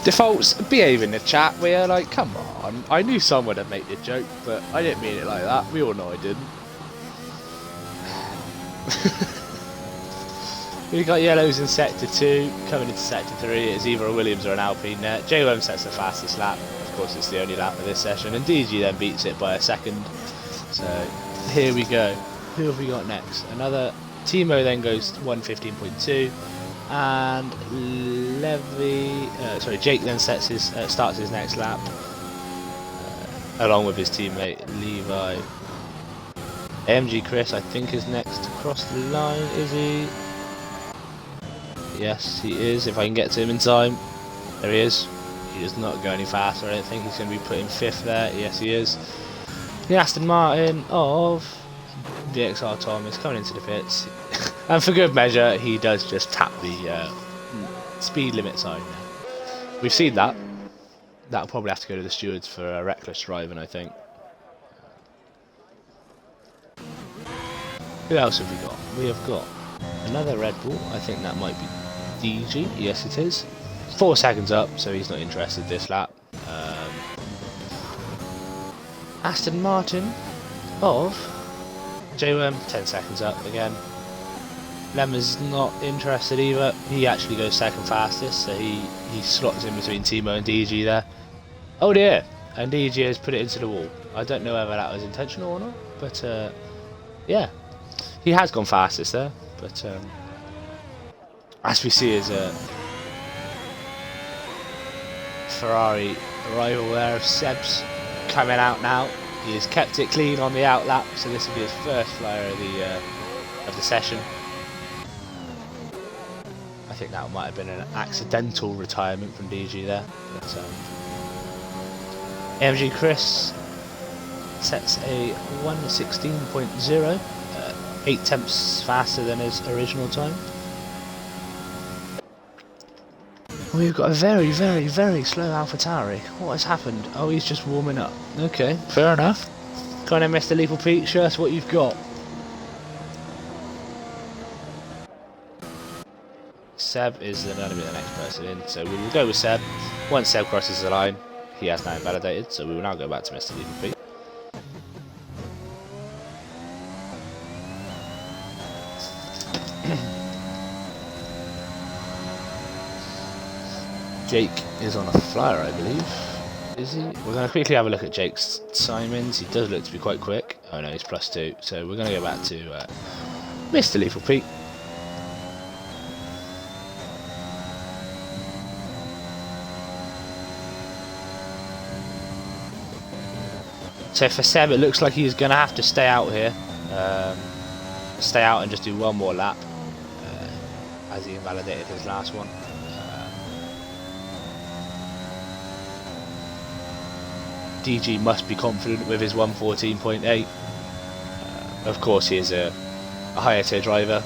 Defaults behave in the chat. We are like, come on. I knew someone would make the joke, but I didn't mean it like that. We all know I didn't. We've got yellows in sector 2. Coming into sector 3, it's either a Williams or an Alpine there. JWM sets the fastest lap. Of course, it's the only lap of this session. And DG then beats it by a second. So, here we go. Who have we got next? Another Timo then goes 1:15.2. And Jake then starts his next lap along with his teammate Levi. MG Chris, I think, is next to cross the line. Is he? Yes, he is. If I can get to him in time. There he is. He does not go any faster. I don't think he's going to be put in 5th there. Yes, he is. The Aston Martin of DXR Tom is coming into the pits. And for good measure, he does just tap the speed limit sign now. We've seen that. That'll probably have to go to the stewards for a reckless driving, I think. Who else have we got? We have got another Red Bull. I think that might be DG. Yes, it is. 4 seconds up, so he's not interested this lap. Aston Martin of JWM, 10 seconds up again. Lemmer's not interested either. He actually goes second fastest, so he slots in between Timo and DG there. Oh dear! And DG has put it into the wall. I don't know whether that was intentional or not, but yeah. He has gone fastest there, but as we see is a Ferrari rival there of Seb's coming out now. He has kept it clean on the outlap, so this will be his first flyer of the session. I think that might have been an accidental retirement from DG there. But, MG Chris sets a 1:16.0, 8 tenths faster than his original time. We've got a very, very, very slow AlphaTauri. What has happened? Oh, he's just warming up. Okay, fair enough. Go on then, Mr. Lethal Pete, show us what you've got. Seb is going to be the next person in, so we will go with Seb. Once Seb crosses the line, he has now invalidated, so we will now go back to Mr. Lethal Pete. Jake is on a flyer, I believe. Is he? We're going to quickly have a look at Jake's Simons. He does look to be quite quick. Oh no, he's +2. So we're going to go back to Mr. Lethal Pete. So for Seb, it looks like he's going to have to stay out here. Stay out and just do one more lap. As he invalidated his last one. DG must be confident with his 1:14.8. Of course, he is a higher tier driver,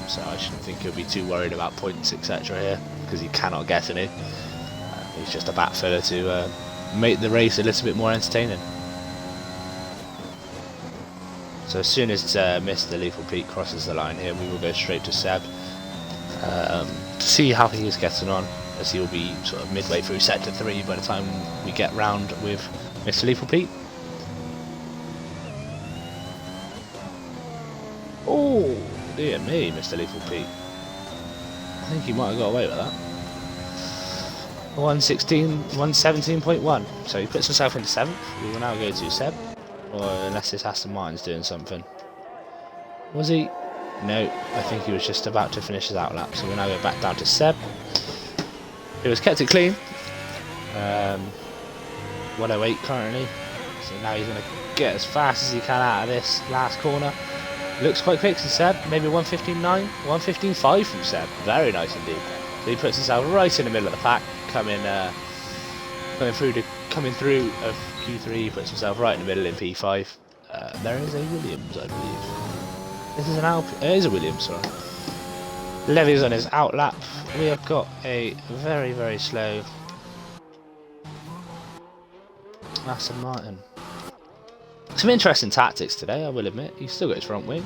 so I shouldn't think he'll be too worried about points, etc. here, because he cannot get any. He's just a bat filler to make the race a little bit more entertaining. So as soon as Mr. Lethal Pete crosses the line here, we will go straight to Seb to see how he is getting on. as he'll be sort of midway through Sector 3 by the time we get round with Mr. Lethal Pete. Oh, dear me, Mr. Lethal Pete. I think he might have got away with that. 117.1. So he puts himself into 7th. We will now go to Seb. Or unless this Aston Martin's doing something. Was he? No, I think he was just about to finish his outlap. So we'll now go back down to Seb. He was kept it clean. 108 currently. So now he's going to get as fast as he can out of this last corner. Looks quite quick to Seb. Maybe 115.9, 115.5 from Seb. Very nice indeed. So he puts himself right in the middle of the pack, coming through of Q3. He puts himself right in the middle in P5. There is a Williams, I believe. This is an Alpine. It is a Williams, sorry. Levy's on his outlap. We have got a very, very slow Aston Martin. Some interesting tactics today, I will admit. He's still got his front wing.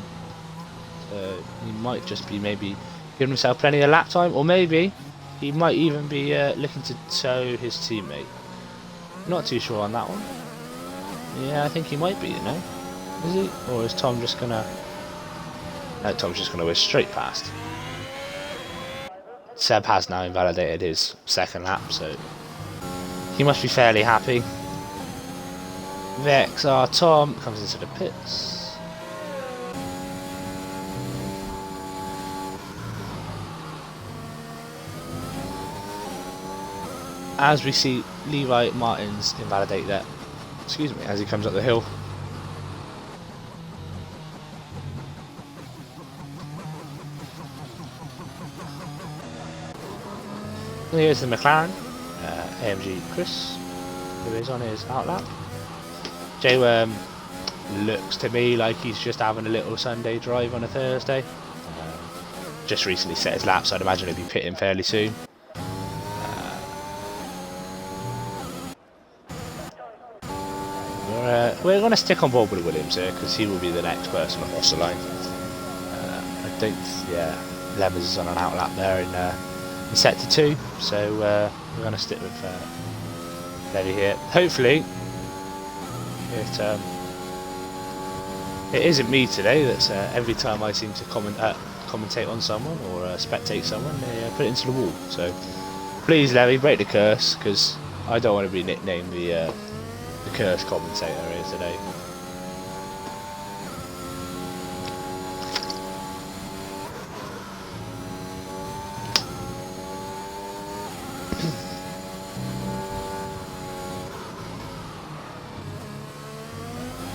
So he might just be maybe giving himself plenty of lap time, or maybe he might even be looking to tow his teammate. Not too sure on that one. Yeah, I think he might be, you know. Is he? Or is Tom just gonna... No, Tom's just gonna whiz straight past. Seb has now invalidated his second lap, so he must be fairly happy. VXR Tom comes into the pits. As we see Levi Martins invalidate that, excuse me, as he comes up the hill. And here's the McLaren, AMG Chris, who is on his outlap. J-Worm looks to me like he's just having a little Sunday drive on a Thursday. Just recently set his lap, so I'd imagine he'll be pitting fairly soon. We're going to stick on board with Williams here because he will be the next person across the line. I think, yeah, Lemmers is on an outlap there in Sector 2, so we're going to stick with Levy here. Hopefully, it isn't me today. That's every time I seem to commentate on someone or spectate someone, they put it into the wall. So please, Levy, break the curse, because I don't want to be nicknamed the curse commentator here today.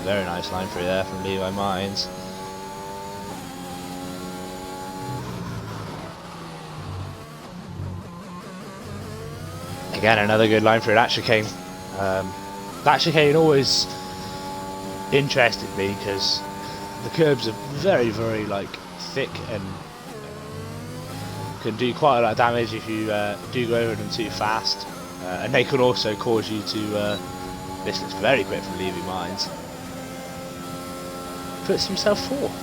Very nice line through there from Levi Martins. Again, another good line through that chicane. That chicane always interested me because the curbs are very, very like thick and can do quite a lot of damage if you do go over them too fast, and they can also cause you to. This looks very quick from Levi Martins. Puts himself fourth,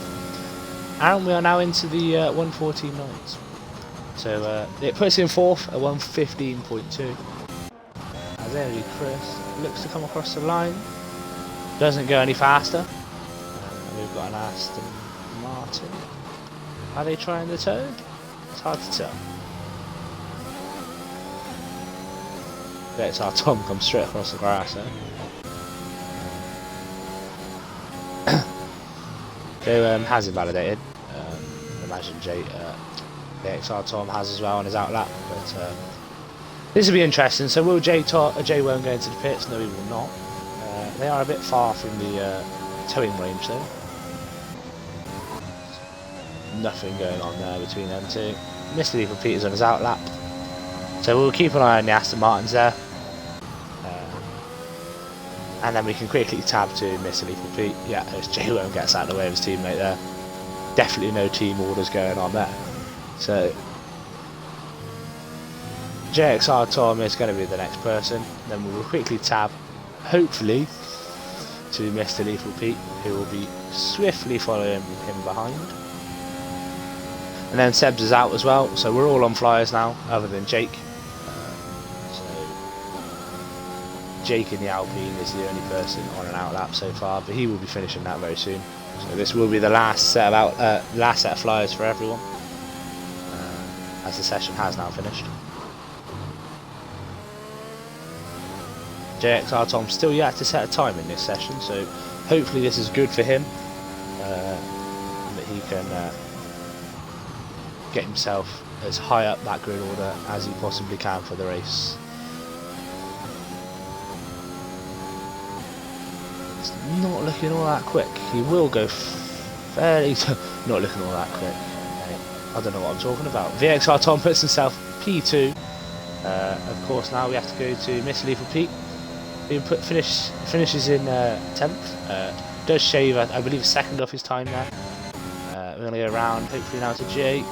and we are now into the 114.9s. So it puts him fourth at 115.2. As there Chris looks to come across the line, doesn't go any faster. We've got an Aston Martin. Are they trying to tow? It's hard to tell. That's our Tom comes straight across the grass there. Joe has invalidated. Imagine the XR Tom has as well on his outlap. But this will be interesting. So will J won't go into the pits? No, he will not. They are a bit far from the towing range though. Nothing going on there between them two. Mr. Lethal Pete is on his outlap. So we'll keep an eye on the Aston Martins there. And then we can quickly tab to Mr. Lethal Pete. Yeah, as J-Worm gets out of the way of his teammate there. Definitely no team orders going on there. So JXR Tom is going to be the next person. Then we will quickly tab, hopefully, to Mr. Lethal Pete, who will be swiftly following him behind. And then Seb's is out as well, so we're all on flyers now, other than Jake. Jake in the Alpine is the only person on an outlap so far, but he will be finishing that very soon. So this will be the last set of flyers for everyone, as the session has now finished. JXR Tom still yet to set a time in this session, so hopefully this is good for him, that he can get himself as high up that grid order as he possibly can for the race. It's not looking all that quick. He will go fairly... not looking all that quick. I don't know what I'm talking about. VXR Tom puts himself P2. Of course now we have to go to Mr. Lethal Pete, who finishes in 10th. Does shave, I believe, a second off his time there. We're going to go around, hopefully now to Jake.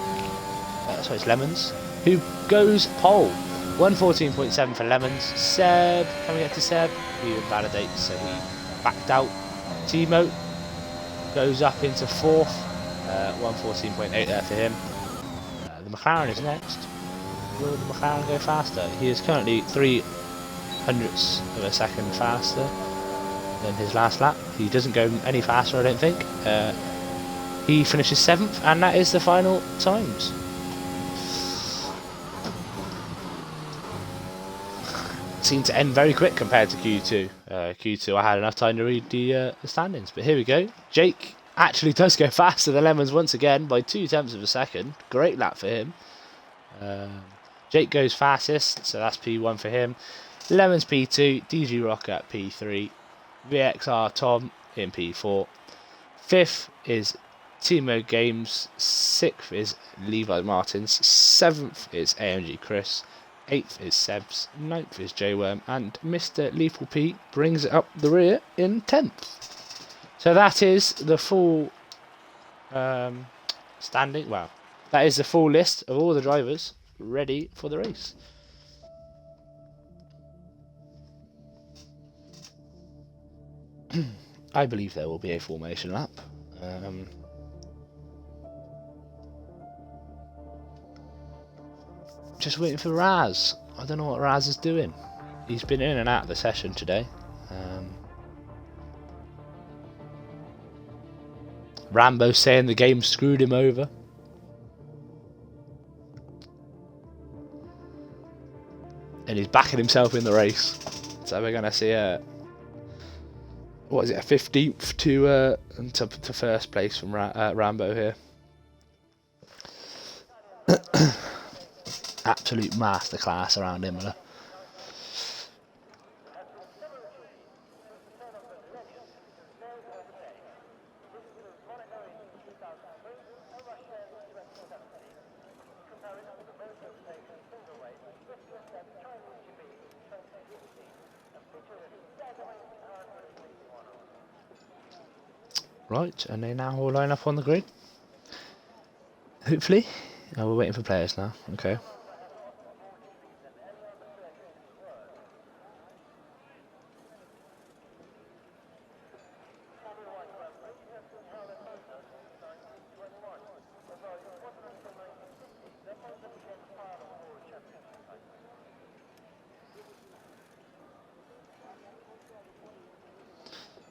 Sorry, it's Lemons, who goes pole. 114.7 for Lemons. Seb, can we get to Seb? He invalidates, so he backed out. Timo goes up into 4th. 114.8 there for him. The McLaren is next. Will the McLaren go faster? He is currently 3/100ths of a second faster than his last lap. He doesn't go any faster, I don't think. He finishes 7th, and that is the final times. Seemed to end very quick compared to Q2. Q2 I had enough time to read the standings, but here we go. Jake actually does go faster than Lemons once again by 0.2 of a second. Great lap for him. Jake goes fastest, so that's P1 for him. Lemons P2, DG Rocker at P3, VXR Tom in P4. 5th is Timo Games, 6th is Levi Martins, 7th is AMG Chris, 8th is Sebs, 9th is J-Worm, and Mr. Lethal Pete brings it up the rear in 10th. So that is the full standing, well, that is the full list of all the drivers ready for the race. I believe there will be a formation lap. Just waiting for Raz. I don't know what Raz is doing. He's been in and out of the session today. Rambo saying the game screwed him over. And he's backing himself in the race. So we're going to see a... what is it, a 15th to first place from Rambo here. Absolute masterclass around Imola. Right, and they now all line up on the grid. Hopefully. Oh, we're waiting for players now. Okay.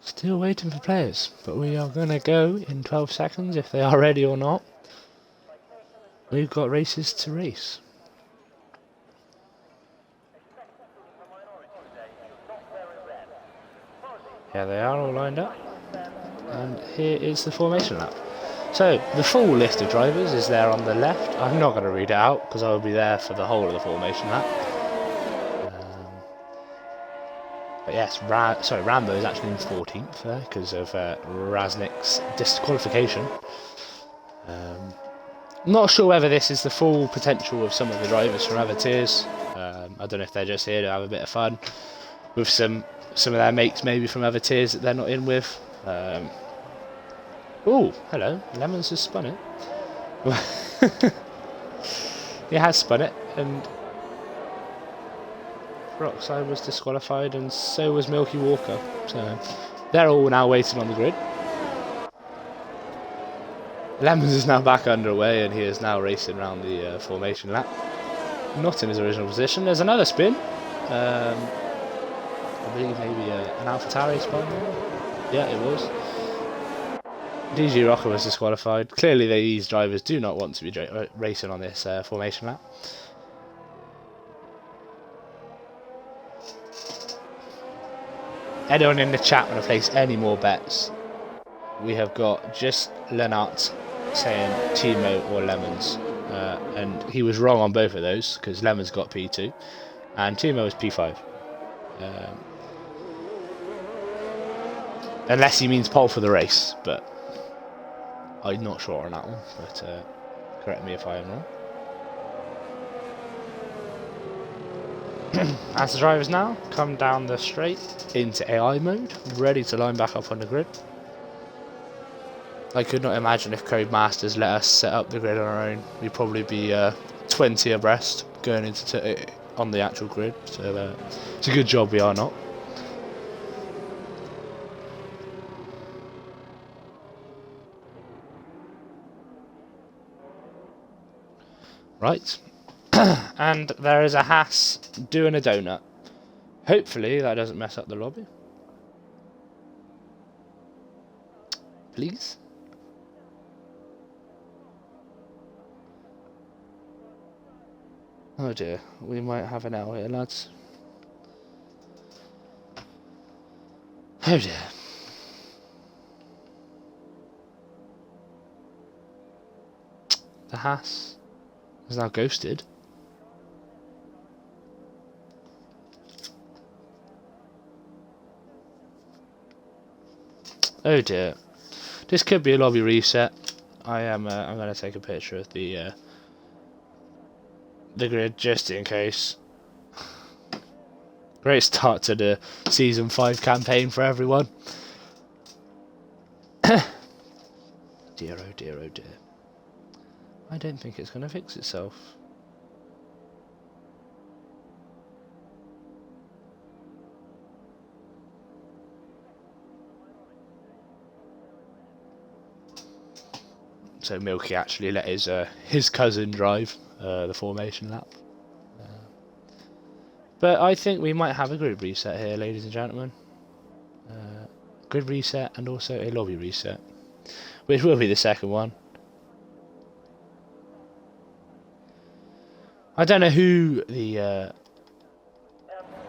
Still waiting for players, but we are going to go in 12 seconds if they are ready or not. We've got races to race. Yeah, they are all lined up. And here is the formation lap. So, the full list of drivers is there on the left. I'm not going to read it out because I will be there for the whole of the formation lap. But yes, Rambo is actually in 14th there because of Raznik's disqualification. Not sure whether this is the full potential of some of the drivers from other tiers. I don't know if they're just here to have a bit of fun with some of their mates maybe from other tiers that they're not in with. Oh, hello, Lemons has spun it. He has spun it, and Rockside was disqualified, and so was Milky Walker. So they're all now waiting on the grid. Lemons is now back underway, and he is now racing around the formation lap. Not in his original position. There's another spin. I believe maybe an AlphaTauri spot. Yeah, it was. DG Rocker was disqualified. Clearly, these drivers do not want to be racing on this formation lap. Anyone in the chat want to place any more bets? We have got just Lennart saying Timo or Lemons. And he was wrong on both of those because Lemons got P2 and Timo was P5. Unless he means pole for the race, but I'm not sure on that one. But correct me if I am wrong. As the drivers now come down the straight into AI mode, ready to line back up on the grid. I could not imagine if Codemasters let us set up the grid on our own. We'd probably be 20 abreast going into on the actual grid. So it's a good job we are not. Right. And there is a Haas doing a donut. Hopefully that doesn't mess up the lobby. Please. Oh dear, we might have an L here, lads. Oh dear. The Haas is now ghosted. Oh dear. This could be a lobby reset. I'm going to take a picture of the grid just in case. Great start to the Season 5 campaign for everyone. Dear, oh dear, oh dear. I don't think it's going to fix itself. So Milky actually let his cousin drive the formation lap. But I think we might have a grid reset here, ladies and gentlemen. Grid reset and also a lobby reset, which will be the second one. I don't know who the...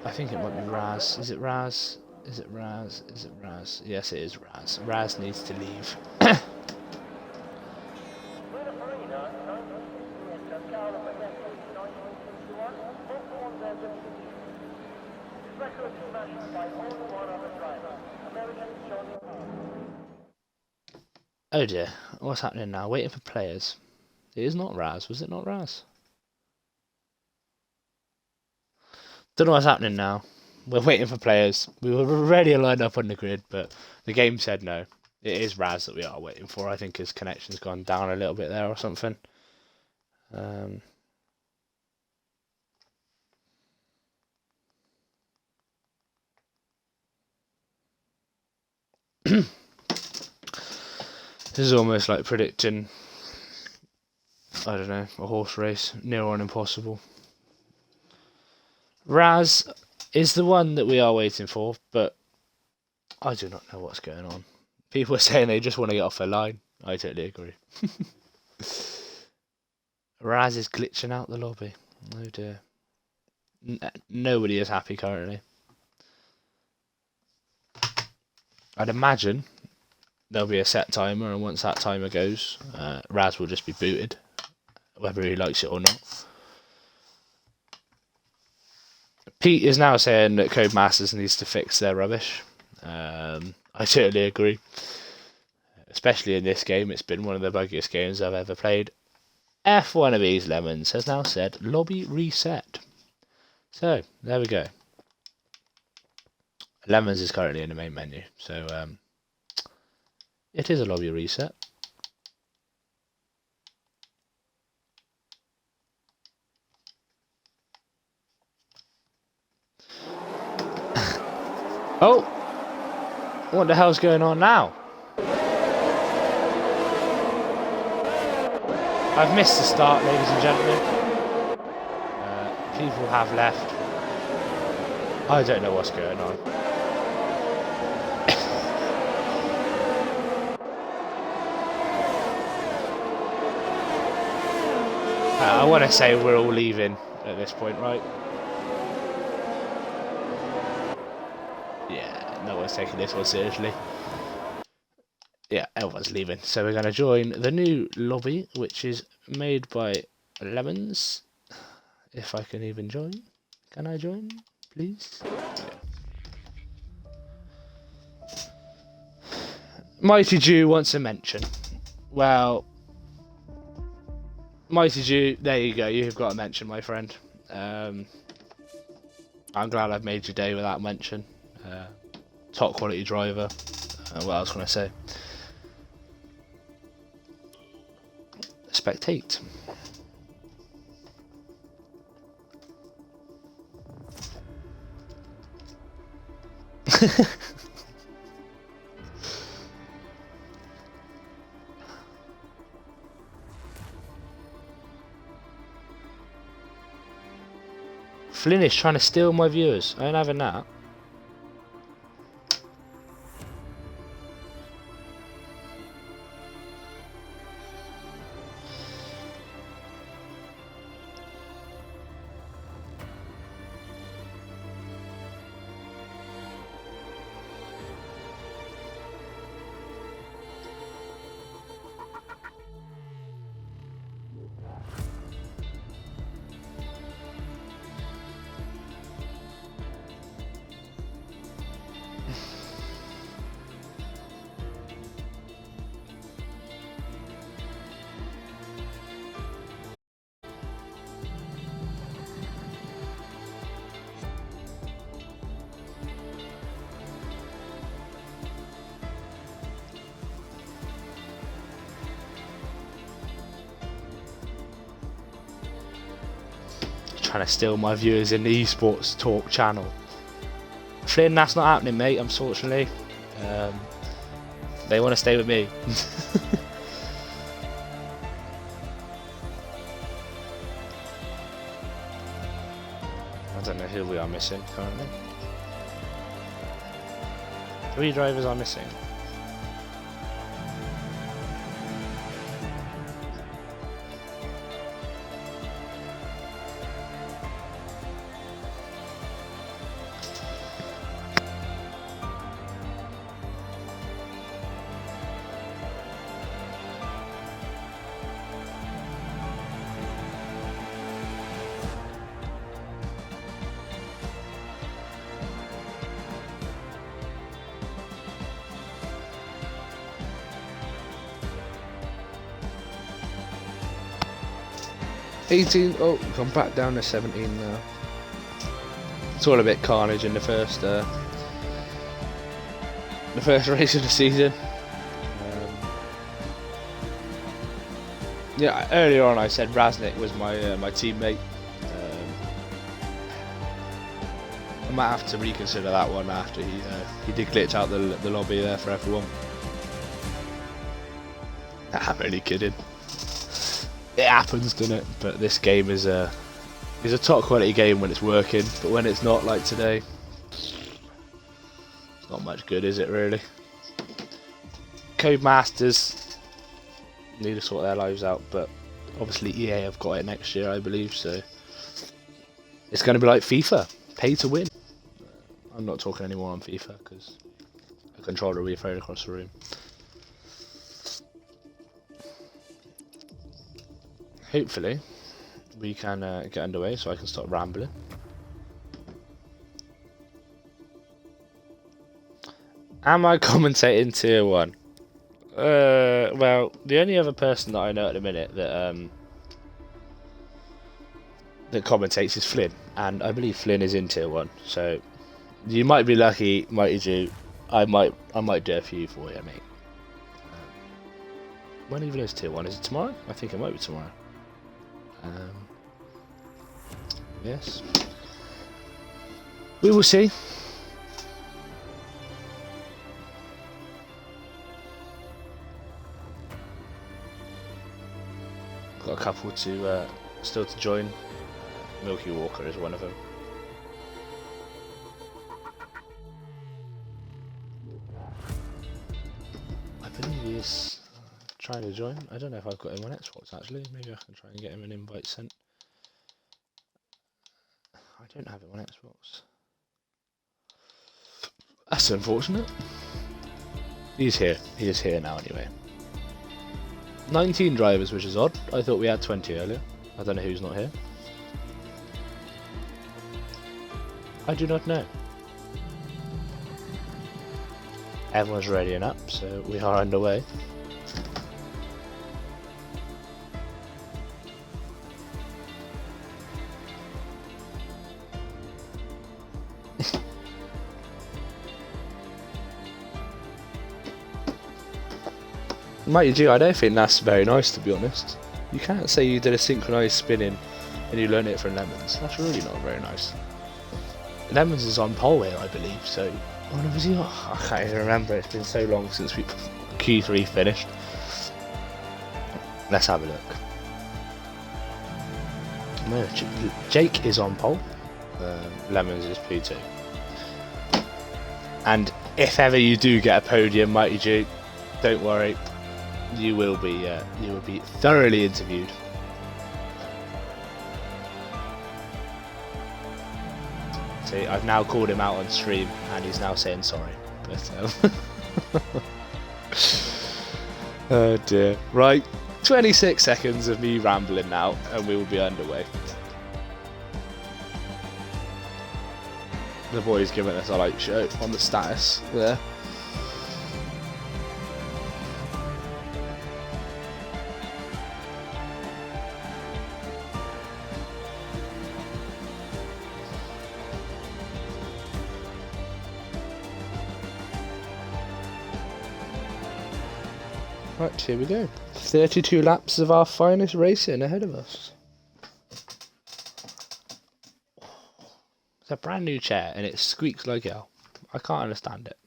I think it might be Raz. Is it Raz? Is it Raz? Is it Raz? Yes, it is Raz. Raz needs to leave. Oh dear, what's happening now? Waiting for players. It is not Raz, was it not Raz? Don't know what's happening now. We're waiting for players. We were ready to line up on the grid, but the game said no. It is Raz that we are waiting for. I think his connection's gone down a little bit there or something. This is almost like predicting, I don't know, a horse race. Near on impossible. Raz is the one that we are waiting for, but I do not know what's going on. People are saying they just want to get off their line. I totally agree. Raz is glitching out the lobby. Oh dear. Nobody is happy currently. I'd imagine there'll be a set timer, and once that timer goes, Raz will just be booted, whether he likes it or not. Pete is now saying that Codemasters needs to fix their rubbish. I totally agree. Especially in this game, it's been one of the buggiest games I've ever played. F1ABEEZ Lemons has now said lobby reset. So, there we go. Lemons is currently in the main menu, so it is a lobby reset. Oh! What the hell's going on now? I've missed the start, ladies and gentlemen. People have left. I don't know what's going on. I want to say we're all leaving at this point, right? Yeah, no one's taking this one seriously. Yeah, everyone's leaving. So we're going to join the new lobby, which is made by Lemons. If I can even join. Can I join, please? Yeah. Mighty Jew wants a mention. Well, Mighty Jew, there you go. You've got a mention, my friend. I'm glad I've made your day with that mention. Top quality driver. What else can I say? Spectate. Flynn is trying to steal my viewers. I ain't having that. Trying to steal my viewers in the esports talk channel. Flynn, that's not happening, mate, unfortunately. They want to stay with me. I don't know who we are missing currently. 3 drivers are missing. Oh, I'm back down to 17 now. It's all a bit carnage in the first race of the season. Yeah, earlier on I said Raznik was my teammate. I might have to reconsider that one after he did glitch out the lobby there for F1. I'm only kidding. It happens, doesn't it? But this game is a top quality game when it's working, but when it's not, like today, it's not much good, is it really? Codemasters need to sort their lives out, but obviously EA have got it next year, I believe, so it's going to be like FIFA, pay to win. I'm not talking anymore on FIFA because a controller will be thrown across the room. Hopefully we can get underway so I can stop rambling. Am I commentating Tier 1? Well, the only other person that I know at the minute that commentates is Flynn, and I believe Flynn is in Tier 1, so you might be lucky, Mighty Jew. I might do a few for you, mate. When even is Tier 1? Is it tomorrow? I think it might be tomorrow. Yes. We will see. Got a couple to still to join. Milky Walker is one of them. is trying to join. I don't know if I've got him on Xbox actually. Maybe I can try and get him an invite sent. I don't have him on Xbox. That's unfortunate. He's here. He is here now anyway. 19 drivers, which is odd. I thought we had 20 earlier. I don't know who's not here. I do not know. Everyone's ready and up, so we are underway. Mighty G, I don't think that's very nice, to be honest. You can't say you did a synchronised spinning and you learned it from Lemons. That's really not very nice. Lemons is on pole here, I believe, so... Oh, no, was he on? I can't even remember, it's been so long since we Q3 finished. Let's have a look. No, Jake is on pole. Lemons is P2. And if ever you do get a podium, Mighty G, don't worry. You will be thoroughly interviewed. See, I've now called him out on stream, and he's now saying sorry. But, oh dear. Right, 26 seconds of me rambling now, and we will be underway. The boys giving us a like show on the status there. Right, here we go. 32 laps of our finest racing ahead of us. It's a brand new chair and it squeaks like hell. I can't understand it.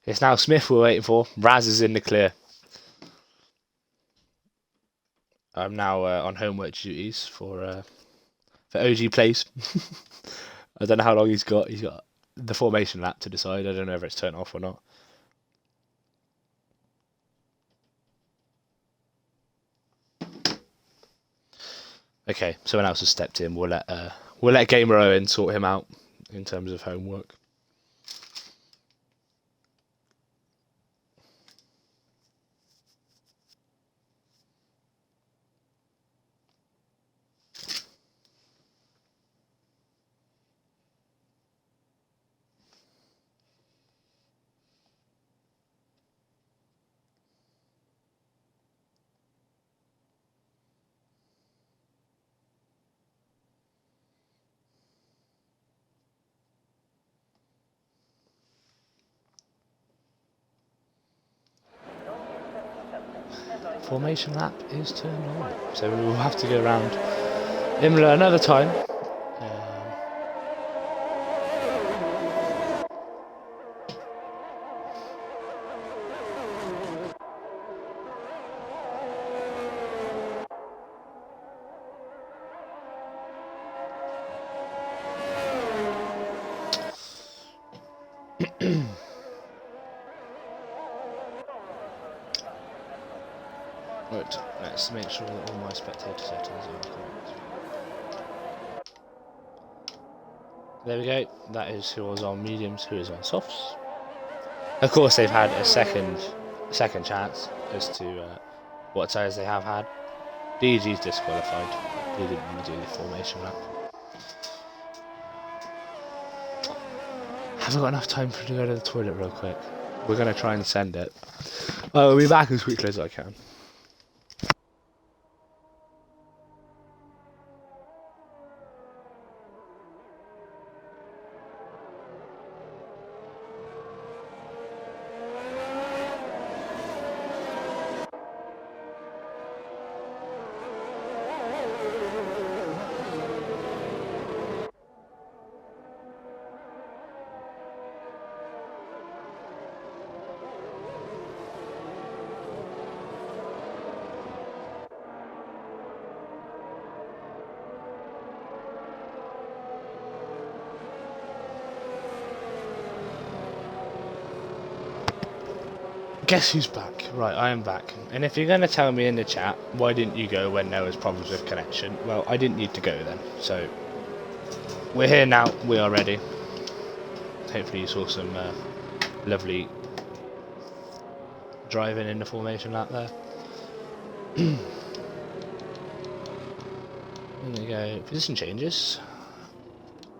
It's now Smith we're waiting for. Raz is in the clear. I'm now on homework duties for OG Plays. I don't know how long he's got. He's got the formation lap to decide. I don't know if it's turned off or not. Okay, someone else has stepped in. We'll let Gamer Owen sort him out in terms of homework. Formation lap is turned on, so we will have to go around Imola another time. Right, let's make sure that all my spectator settings are correct. There we go, that is who was on mediums, who is on softs. Of course they've had a second chance as to what tires they have had. DG's disqualified, he didn't really do the formation lap. Haven't got enough time to go to the toilet real quick. We're going to try and send it. I'll be back as quickly as I can. Guess who's back? Right, I am back. And if you're going to tell me in the chat, why didn't you go when there was problems with connection? Well, I didn't need to go then. So, we're here now. We are ready. Hopefully you saw some lovely driving in the formation lap there. There we go. Position changes.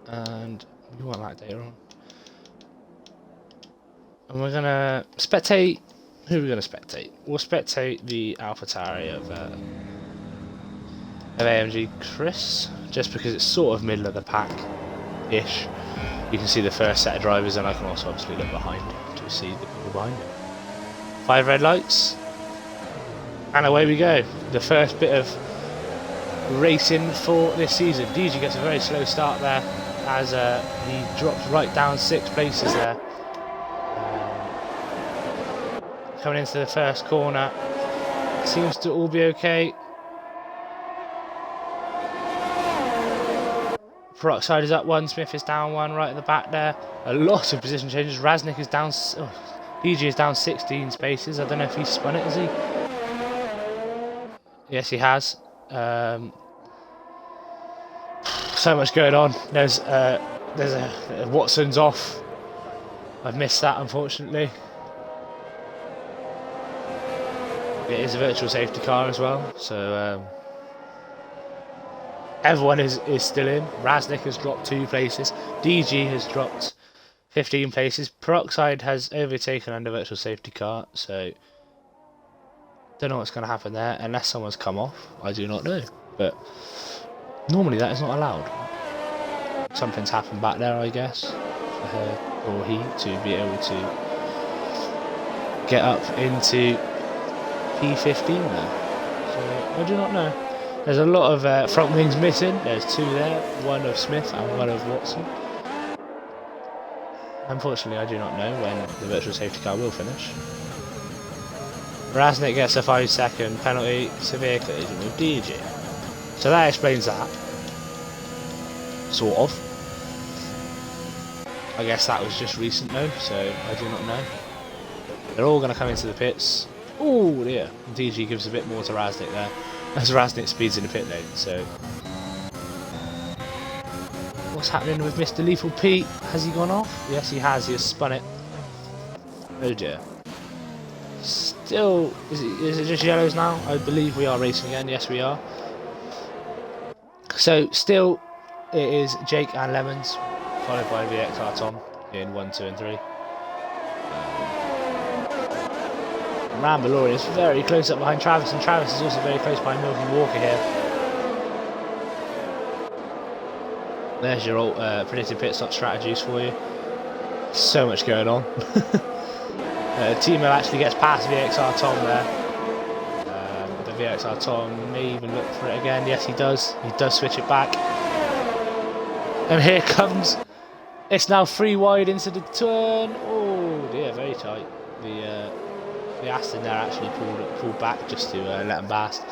And we want that data on. And we're gonna spectate. Who are we gonna spectate? We'll spectate the AlphaTauri of AMG Chris, just because it's sort of middle of the pack-ish. You can see the first set of drivers, and I can also obviously look behind to see the people behind me. 5 red lights, and away we go. The first bit of racing for this season. DG gets a very slow start there, as he drops right down 6 places there. Coming into the first corner, seems to all be okay. Peroxide is up 1, Smith is down 1 right at the back there. A lot of position changes. Raznik is down, DG is down 16 spaces. I don't know if he's spun it, is he? Yes, he has. So much going on. There's a Watson's off. I've missed that, unfortunately. It is a virtual safety car as well, so everyone is still in. Raznik has dropped 2 places. DG has dropped 15 places. Peroxide has overtaken under virtual safety car, so don't know what's going to happen there unless someone's come off. I do not know, but normally that is not allowed. Something's happened back there, I guess, for her or he to be able to get up into P15 now, so I do not know. There's a lot of front wings missing. There's 2 there, 1 of Smith and 1 of Watson. Unfortunately, I do not know when the virtual safety car will finish. Raznik gets a 5-second penalty, severe collision with DG. So that explains that. Sort of. I guess that was just recent though, so I do not know. They're all going to come into the pits. Oh dear, DG gives a bit more to Raznik there, as Raznik speeds in the pit lane, so... What's happening with Mr. Lethal Pete? Has he gone off? Yes he has spun it. Oh dear. Still, is it just yellows now? I believe we are racing again, yes we are. So, still, it is Jake and Lemons, followed by VXR Tom in 1, 2 and 3. Rambalorian is very close up behind Travis, and Travis is also very close behind Milky Walker here. There's your old predicted pit stop strategies for you. So much going on. Timo actually gets past VXR Tom there. The VXR Tom may even look for it again. Yes, he does. He does switch it back. And here comes. It's now 3 wide into the turn. Oh dear, very tight. The Aston there actually pulled back just to let him past.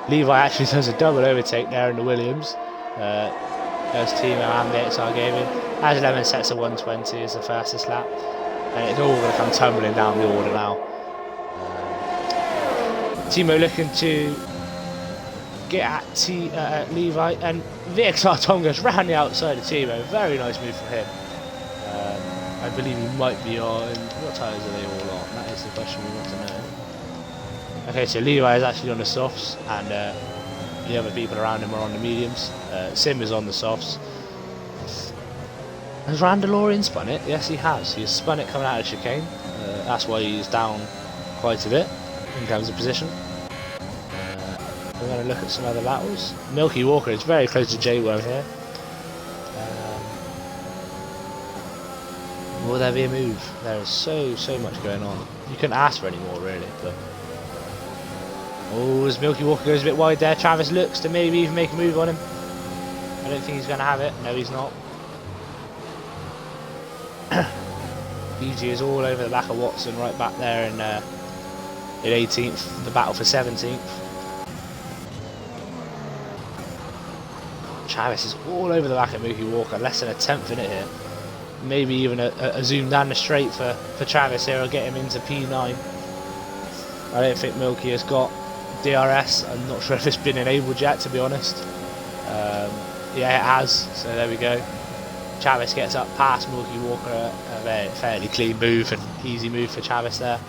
Levi actually does a double overtake there in the Williams. There's Timo and VXR Gaming. As Lemon sets a 120 as the fastest lap. And it's all going to come tumbling down the order now. Timo looking to get at Levi, and VXR Tom goes round the outside of Timo. Very nice move from him. I believe he might be on... What tyres are they all on? That is the question we want to know. Okay, so Levi is actually on the softs, and the other people around him are on the mediums. Sim is on the softs. Has Randalorian spun it? Yes, he has. He has spun it coming out of chicane. That's why he's down quite a bit in terms of position. We're going to look at some other battles. Milky Walker is very close to J-Worm here. Will there be a move? There is so much going on. You couldn't ask for any more, really. But oh, as Milky Walker goes a bit wide there, Travis looks to maybe even make a move on him. I don't think he's going to have it. No, he's not. BG is all over the back of Watson, right back there in 18th, the battle for 17th. Travis is all over the back of Mookie Walker, less than a 10th in it here. Maybe even a zoom down the straight for Travis here will get him into P9. I don't think Milky has got DRS. I'm not sure if it's been enabled yet, to be honest. Yeah, it has, so there we go. Chavis gets up past Milky Walker, a fairly clean move and easy move for Chavis there.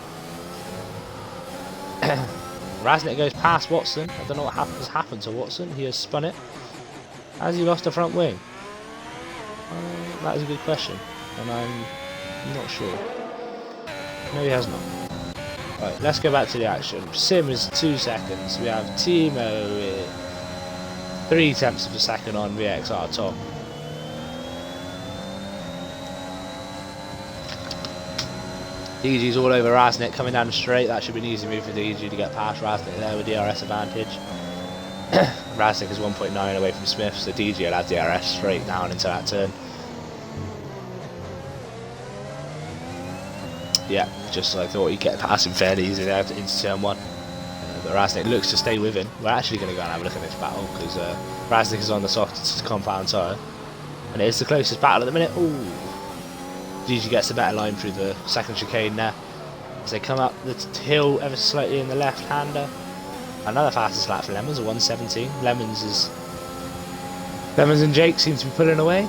Raznik goes past Watson. I don't know what has happened to Watson. He has spun it. Has he lost a front wing? That is a good question, and I'm not sure. No, he has not. Right, let's go back to the action. Sim is 2 seconds. We have Timo with 0.3 of a second on VXR top. DG's all over Raznik coming down the straight. That should be an easy move for DG to get past Raznik there with DRS advantage. Raznik is 1.9 away from Smith, so DG will have DRS straight down into that turn. Yeah, just I thought he'd get past him fairly easily there into turn 1. But Raznik looks to stay with him. We're actually going to go and have a look at this battle because Raznik is on the soft compound tyre. And it is the closest battle at the minute. Ooh. DG gets a better line through the second chicane there. As they come up the hill ever slightly in the left-hander. Another fastest lap for Lemons, a 1:17. Lemons and Jake seem to be pulling away.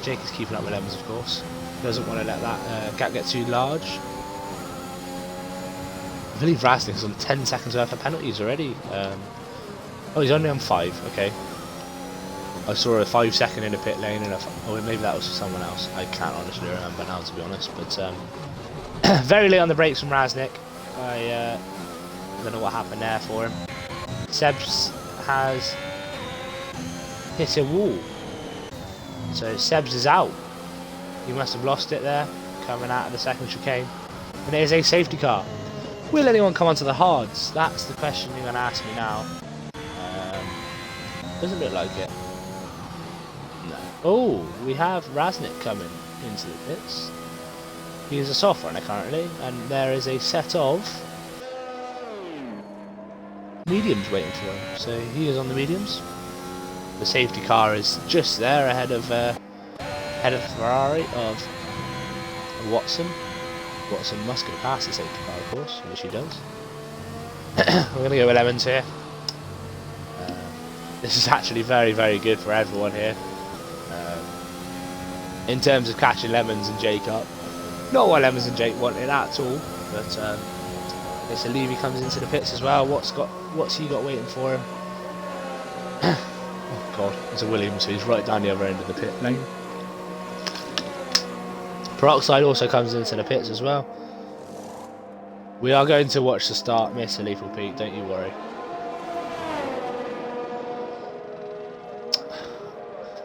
Jake is keeping up with Lemons, of course. Doesn't want to let that gap get too large. I believe Raznik is on 10 seconds worth of penalties already. Oh, he's only on 5, okay. I saw a 5-second in the pit lane and oh, maybe that was for someone else. I can't honestly remember now, to be honest. But very late on the brakes from Raznik. I don't know what happened there for him. Sebs has hit a wall. So Sebs is out. He must have lost it there, coming out of the second chicane. And it is a safety car. Will anyone come onto the hards? That's the question you're going to ask me now. Doesn't look like it. No. Oh, we have Raznik coming into the pits. He is a soft runner currently, and there is a set of mediums waiting for him. So he is on the mediums. The safety car is just there ahead of the Ferrari of Watson. Watson must go past the safety car, of course, which he does. We're going to go with Lemons here. This is actually very, very good for everyone here. In terms of catching Lemons and Jake up. Not what Lemons and Jake wanted at all, but I guess Levy comes into the pits as well. What's he got waiting for him? Oh god, it's a Williams who's right down the other end of the pit lane. Peroxide also comes into the pits as well. We are going to watch the start, Mr. Lethal Pete, don't you worry.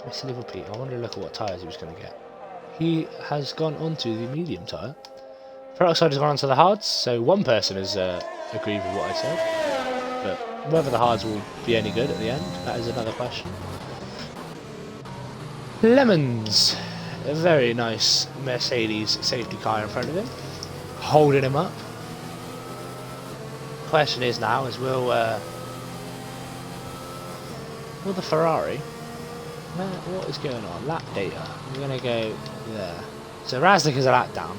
Mr. Lethal Pete, I wonder look at what tyres he was going to get. He has gone onto the medium tyre. Peroxide has gone onto the hards, so one person has agreed with what I said. But whether the hards will be any good at the end, that is another question. Lemons. A very nice Mercedes safety car in front of him, holding him up. Question is now is will the Ferrari? What is going on? Lap data. We're gonna go there. So Raznik is a lap down.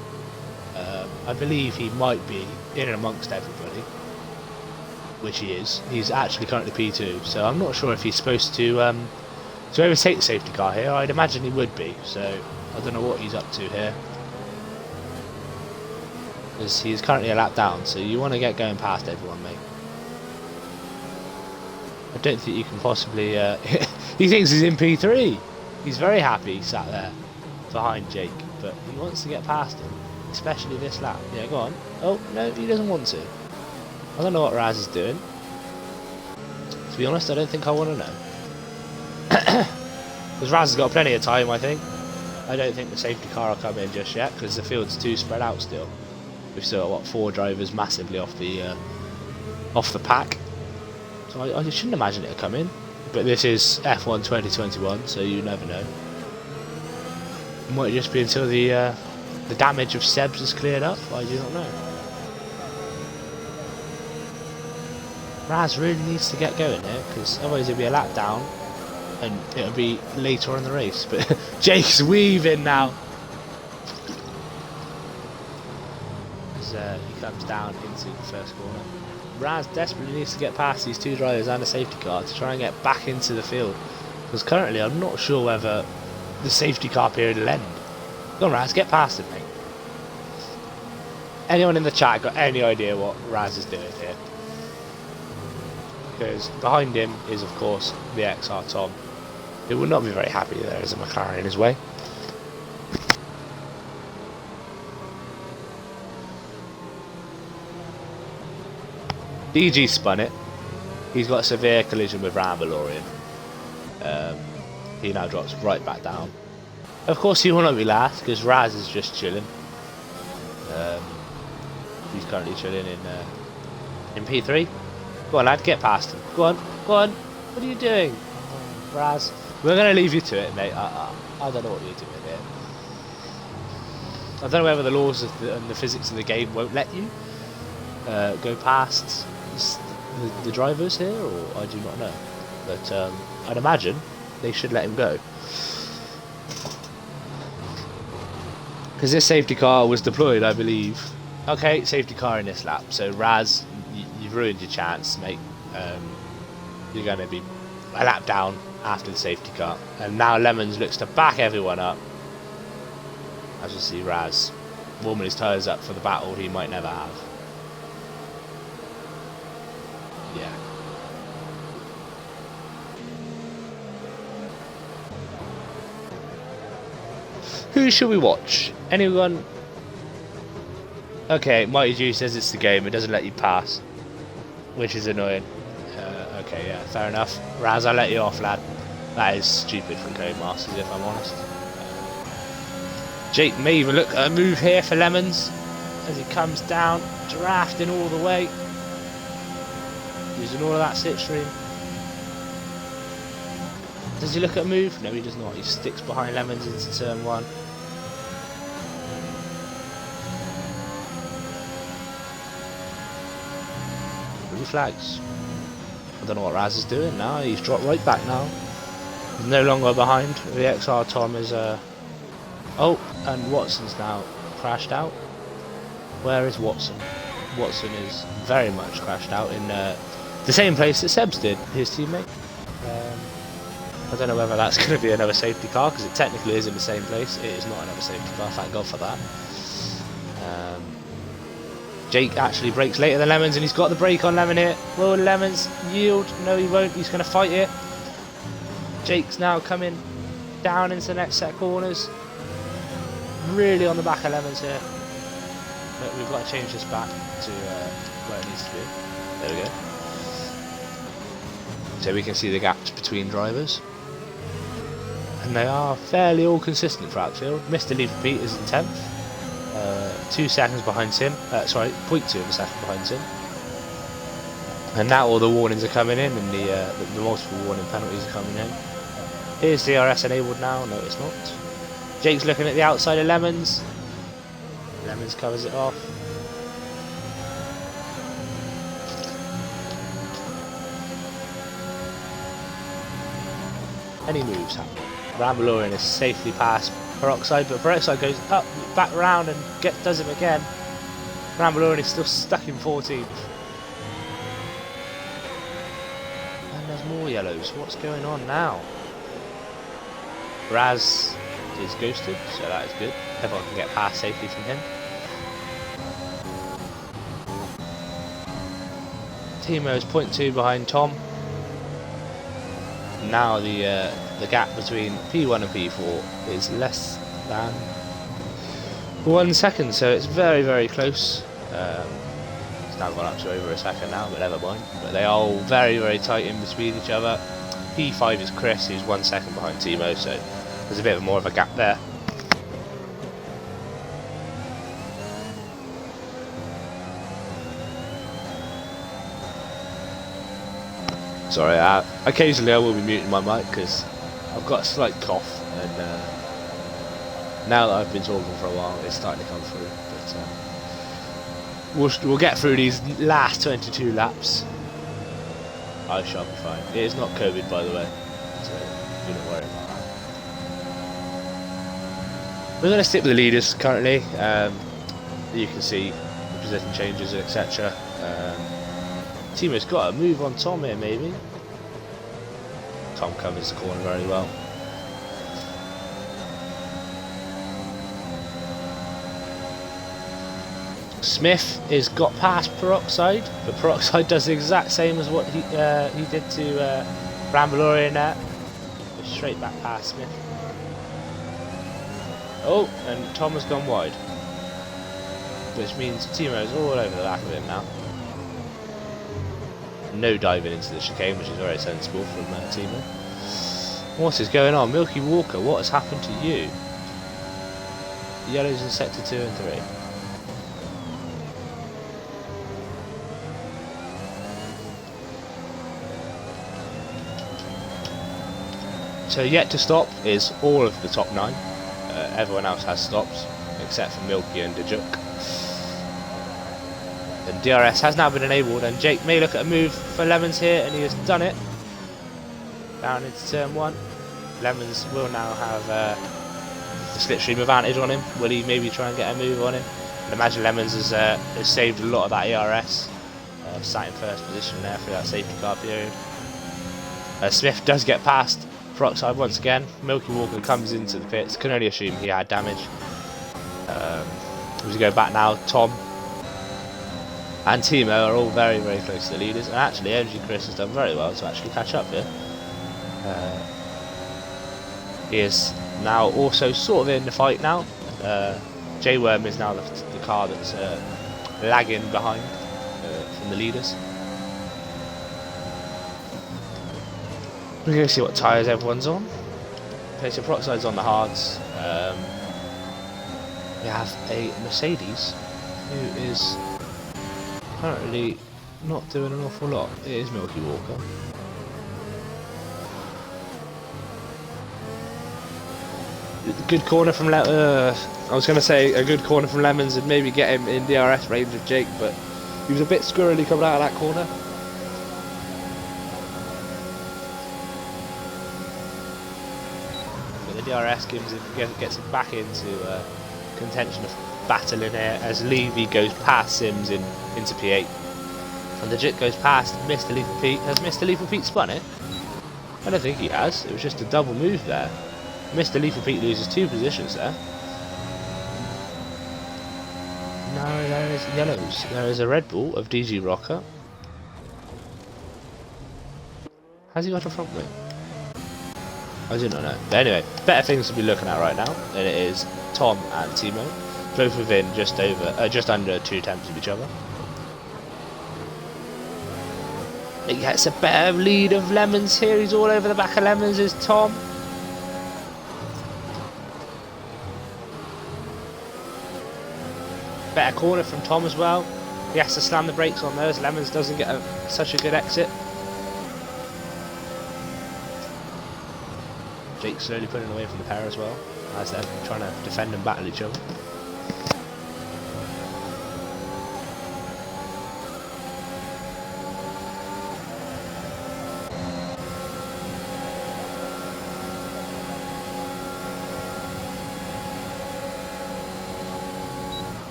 I believe he might be in and amongst everybody, which he is. He's actually currently P2, so I'm not sure if he's supposed to overtake the safety car here. I'd imagine he would be. So. I don't know what he's up to here. Because he's currently a lap down, so you want to get going past everyone, mate. I don't think you can possibly... he thinks he's in P3. He's very happy sat there behind Jake, but he wants to get past him, especially this lap. Yeah, go on. Oh, no, he doesn't want to. I don't know what Raz is doing. To be honest, I don't think I want to know. Because Raz has got plenty of time, I think. I don't think the safety car will come in just yet because the field's too spread out still. We've still got, what, 4 drivers massively off the pack. So I shouldn't imagine it'll come in. But this is F1 2021, so you never know. It might just be until the damage of Sebs is cleared up. I do not know. Raz really needs to get going here because otherwise it'll be a lap down. And it'll be later on in the race, but Jake's weaving now. As he comes down into the first corner. Raz desperately needs to get past these two drivers and a safety car to try and get back into the field, because currently I'm not sure whether the safety car period will end. Go on, Raz, get past it, mate. Anyone in the chat got any idea what Raz is doing here? Because behind him is, of course, the XR Tom, who will not be very happy there is a McLaren in his way. DG spun it. He's got a severe collision with Rambalorian. He now drops right back down. Of course he will not be last because Raz is just chilling. He's currently chilling in P3. Go on, lad, get past him. Go on, go on. What are you doing? Raz, we're going to leave you to it, mate. I don't know what you're doing here. I don't know whether the laws of and the physics of the game won't let you go past the drivers here, or I do not know. But I'd imagine they should let him go. Because this safety car was deployed, I believe. Okay, safety car in this lap. So Raz, you've ruined your chance, mate. You're going to be a lap down after the safety car. And now Lemons looks to back everyone up. As you see Raz warming his tyres up for the battle he might never have. Yeah. Who should we watch? Anyone? Okay, Mighty G says it's the game, it doesn't let you pass, which is annoying. Okay, yeah, fair enough. Raz, I'll let you off, lad. That is stupid from Codemasters, if I'm honest. Jake may even look at a move here for Lemons as he comes down, drafting all the way, using all of that slipstream. Does he look at a move? No, he does not. He sticks behind Lemons into turn 1. Blue flags. I don't know what Raz is doing now. He's dropped right back now. He's no longer behind. The XR Tom is oh, and Watson's now crashed out. Where is Watson? Watson is very much crashed out in the same place that Sebs did, his teammate. I don't know whether that's going to be another safety car, because it technically is in the same place. It is not another safety car, thank God for that. Jake actually brakes later than Lemons, and he's got the brake on Lemon here. Will Lemons yield? No, he won't. He's going to fight it. Jake's now coming down into the next set of corners. Really on the back of Lemons here. But we've got to change this back to where it needs to be. There we go. So we can see the gaps between drivers. And they are fairly all consistent throughout the field. Mr. Lever Pete is in 10th. 2 seconds behind Sim. Sorry, 0.2 of a second behind Sim. And now all the warnings are coming in, and the multiple warning penalties are coming in. Is DRS enabled now? No, it's not. Jake's looking at the outside of Lemons. Lemons covers it off. Any moves happen. Rambalorian is safely past Peroxide, but Peroxide goes up, back round and does him again. Rambalorian is still stuck in 14th. And there's more yellows. What's going on now? Raz is ghosted, so that is good. Everyone can get past safely from him. Timo is 0.2 behind Tom. Now the gap between P1 and P4 is less than 1 second, so it's very, very close. It's now gone up to over a second now, but never mind. But they are all very, very tight in between each other. P5 is Chris, who's 1 second behind Timo, so there's a bit more of a gap there. Sorry, occasionally I will be muting my mic because I've got a slight cough, and now that I've been talking for a while, it's starting to come through. But we'll get through these last 22 laps. I shall be fine. It is not COVID, by the way, so do not worry about that. We're going to stick with the leaders currently. You can see we've position changes, etc. Timo's got a move on Tom here, maybe. Tom covers the corner very well. Smith is got past Peroxide, but Peroxide does the exact same as what he did to Rambalorian there. Goes straight back past Smith. Oh, and Tom has gone wide, which means Timo's all over the back of him now. No diving into the chicane, which is very sensible from Timo. What is going on? Milky Walker, what has happened to you? Yellow's in sector 2 and 3. So yet to stop is all of the top 9. Everyone else has stopped, except for Milky and Dijuk. And DRS has now been enabled, and Jake may look at a move for Lemons here, and he has done it. Down into turn 1. Lemons will now have the slipstream advantage on him. Will he maybe try and get a move on him? I imagine Lemons has saved a lot of that ERS. Sat in first position there for that safety car period. Smith does get past Peroxide once again. Milky Walker comes into the pits. Can only assume he had damage. As we go back now, Tom and Timo are all very, very close to the leaders. And actually, Energy Chris has done very well to actually catch up here. He is now also sort of in the fight now. J-Worm is now the car that's lagging behind from the leaders. We're going to see what tyres everyone's on. Okay, so Peroxide's on the hards. We have a Mercedes who is currently not doing an awful lot. It is Milky Walker. Good corner from I was going to say a good corner from Lemons and maybe get him in DRS range of Jake, but he was a bit squirrely coming out of that corner. DRS gets him back into contention of battling here as Levy goes past Sims into P8. And the Jit goes past Mr. Lethal Pete. Has Mr. Lethal Pete spun it? I don't think he has. It was just a double move there. Mr. Lethal Pete loses 2 positions there. No, there is yellows. There is a Red Bull of DG Rocker. Has he got a front wing? I do not know. But anyway, better things to be looking at right now than it is Tom and Timo. Both within just under 2 tenths of each other. He gets a better lead of Lemons here. He's all over the back of Lemons is Tom. Better corner from Tom as well. He has to slam the brakes on those. Lemons doesn't get such a good exit. Jake slowly pulling away from the pair as well, as they're trying to defend and battle each other.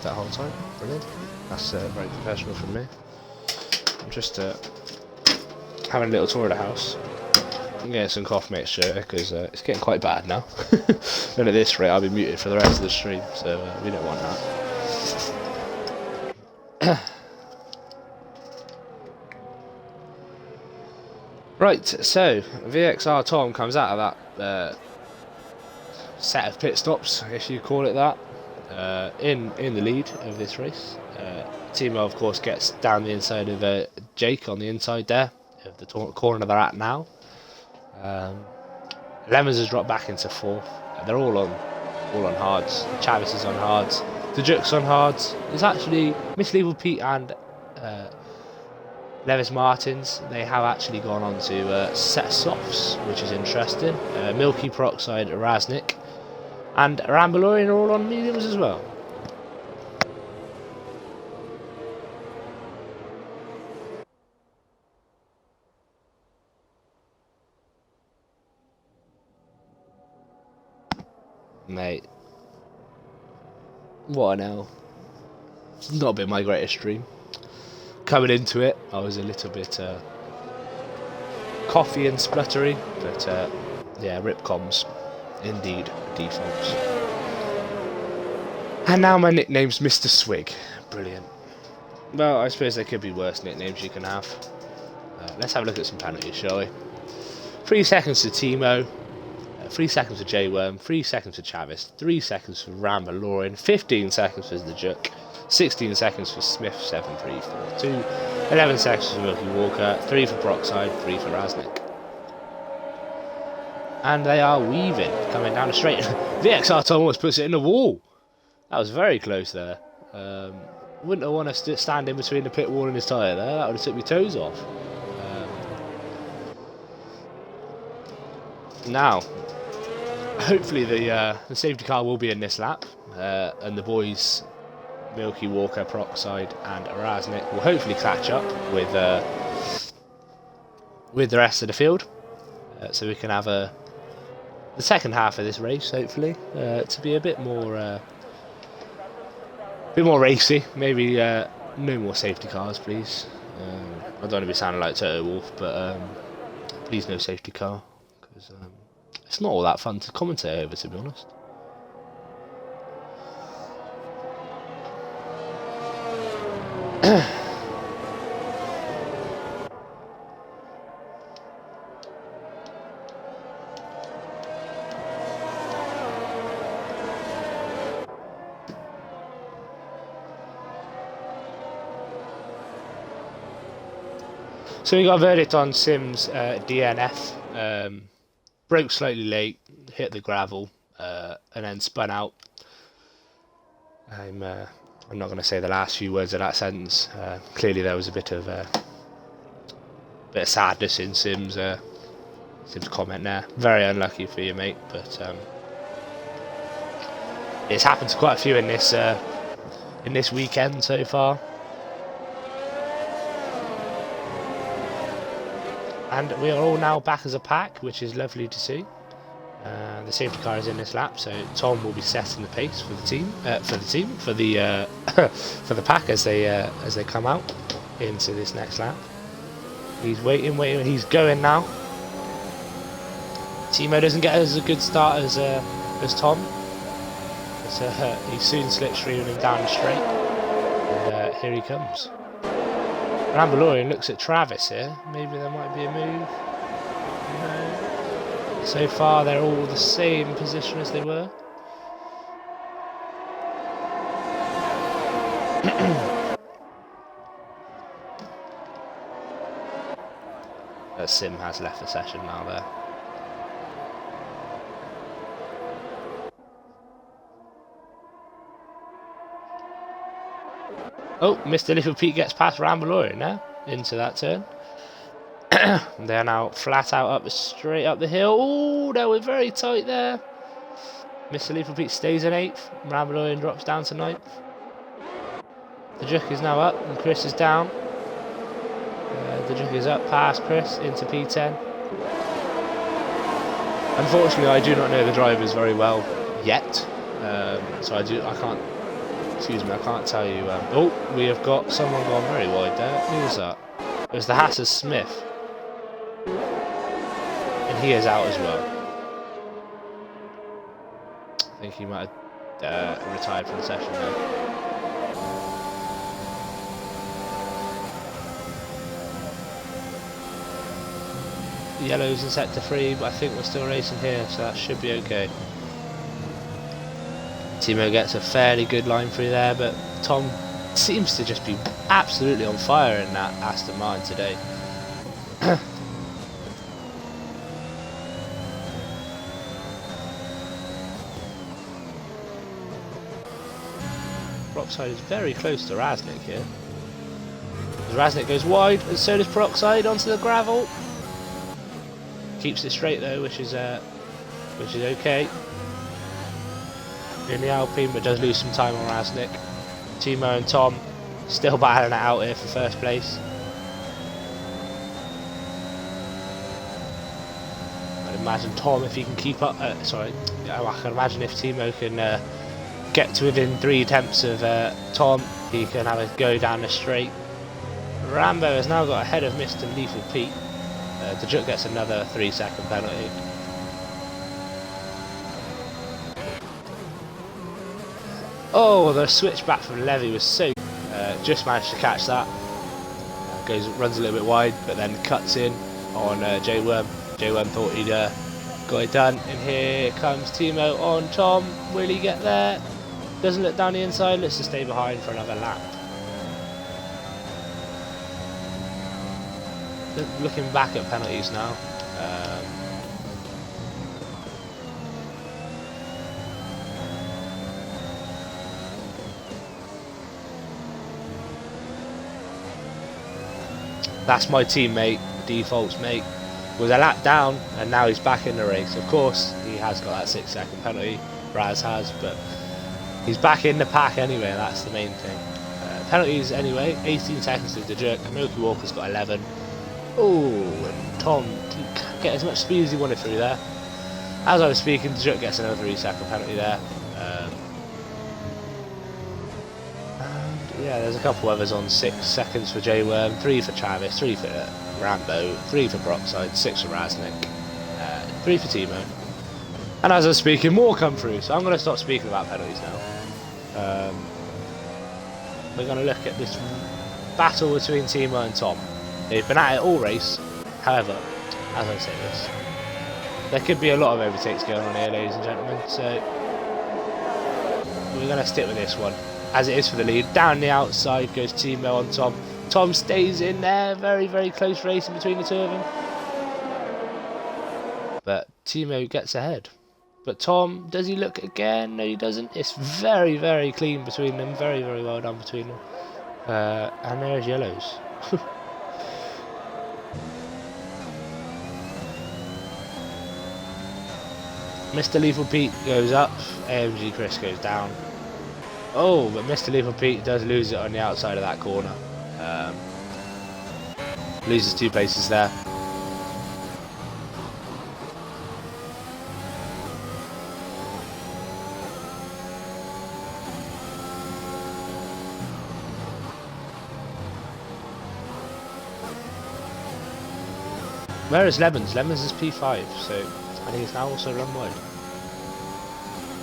that whole time. Brilliant. That's very professional from me. I'm just having a little tour of the house. I'm getting some cough mixture because it's getting quite bad now. And at this rate, I'll be muted for the rest of the stream, so we don't want that. Right, so VXR Tom comes out of that set of pit stops, if you call it that, in the lead of this race. Timo, of course, gets down the inside of Jake on the inside there of the corner they're at now. Lemons has dropped back into 4th. They're all on hards. Chavis is on hards. The Duke's on hards. There's actually Miss Level Pete and Levis Martins. They have actually gone on to set softs, which is interesting. Milky, Peroxide, Raznik, and Rambalorian are all on mediums as well. Mate, what an L. It's not been my greatest stream. Coming into it, I was a little bit coffee and spluttery, but yeah, rip comms, indeed, defaults. And now my nickname's Mr. Swig. Brilliant. Well, I suppose there could be worse nicknames you can have. Let's have a look at some penalties, shall we? 3 seconds to Timo. 3 seconds for J-Worm, 3 seconds for Chavis, 3 seconds for Rambalorian, 15 seconds for the Juk, 16 seconds for Smith, 7, 3, 4, 2, 11 seconds for Milky Walker, 3 for Peroxide, 3 for Raznik. And they are weaving, coming down the straight. VXR Tom almost puts it in the wall. That was very close there. Wouldn't have wanted to stand in between the pit wall and his tyre there, that would have took my toes off. Now, hopefully the safety car will be in this lap, and the boys, Milky, Walker, Peroxide and Raznik, will hopefully catch up with the rest of the field, so we can have the second half of this race hopefully to be a bit more racy. Maybe no more safety cars, please. I don't want to be sounding like Toto Wolff, but please no safety car, because it's not all that fun to commentate over, to be honest. So we got a verdict on Sim's DNF. Broke slightly late, hit the gravel, and then spun out. I'm not going to say the last few words of that sentence. Clearly, there was a bit of sadness in Sim's comment there. Very unlucky for you, mate. But it's happened to quite a few in this weekend so far. And we are all now back as a pack, which is lovely to see. The safety car is in this lap, so Tom will be setting the pace for the pack as they come out into this next lap. He's waiting. He's going now. Timo doesn't get as a good start as Tom. He soon slipstreaming down the straight, and here he comes. Rambalorian looks at Travis here. Maybe there might be a move. No. So far, they're all the same position as they were. Sim has left the session now there. Oh, Mr. Little Pete gets past Rambalorian now into that turn. They're now flat out straight up the hill. Oh, they were very tight there. Mr. Little Pete stays in 8th. Rambalorian drops down to 9th. The Juk is now up and Chris is down. The Juk is up past Chris into P10. Unfortunately, I do not know the drivers very well yet, so I can't Excuse me, I can't tell you. Oh, we have got someone gone very wide there. Who was that? It was the Hassas Smith. And he is out as well. I think he might have retired from the session though. Yellow's in sector 3, but I think we're still racing here, so that should be okay. Timo gets a fairly good line through there, but Tom seems to just be absolutely on fire in that Aston Martin today. Peroxide is very close to Raznik here. As Raznik goes wide, and so does Peroxide onto the gravel. Keeps it straight though, which is okay. In the Alpine, but does lose some time on Raznik. Timo and Tom still battling it out here for first place. I'd imagine Tom, if he can keep up. I can imagine if Timo can get to within 3 tenths of Tom, he can have a go down the straight. Rambo has now got ahead of Mr. Lethal Pete. De Juk gets another 3-second penalty. Oh, the switch back from Levy was so just managed to catch that. Runs a little bit wide, but then cuts in on J-Worm. J-Worm thought he'd got it done, and here comes Timo on Tom. Will he get there? Doesn't look down the inside, looks to stay behind for another lap. Looking back at penalties now. That's my teammate, Default's mate. Was a lap down and now he's back in the race. Of course, he has got that 6-second penalty, Raz has, but he's back in the pack anyway, that's the main thing. Penalties anyway, 18 seconds to De Juk, Milky Walker's got 11. Oh, and Tom didn't get as much speed as he wanted through there. As I was speaking, De Juk gets another 3-second penalty there. And yeah, there's a couple others on 6 seconds for J-Worm, 3 for Travis, 3 for Rambo, 3 for Peroxide, 6 for Raznik, 3 for Timo. And as I was speaking, more come through, so I'm going to stop speaking about penalties now. We're going to look at this battle between Timo and Tom. They've been at it all race. However, as I say this, there could be a lot of overtakes going on here, ladies and gentlemen, so we're going to stick with this one as it is for the lead. Down the outside goes Timo on Tom. Tom stays in there, very, very close racing between the two of them. But Timo gets ahead. But Tom, does he look again? No, he doesn't. It's very, very clean between them. Very, very well done between them. And there's Yellows. Mr. Lethal Pete goes up, AMG Chris goes down. Oh, but Mr. Lethal Pete does lose it on the outside of that corner. Loses 2 places there. Where is Lemons? Lemons is P5, so I think it's now also run wide.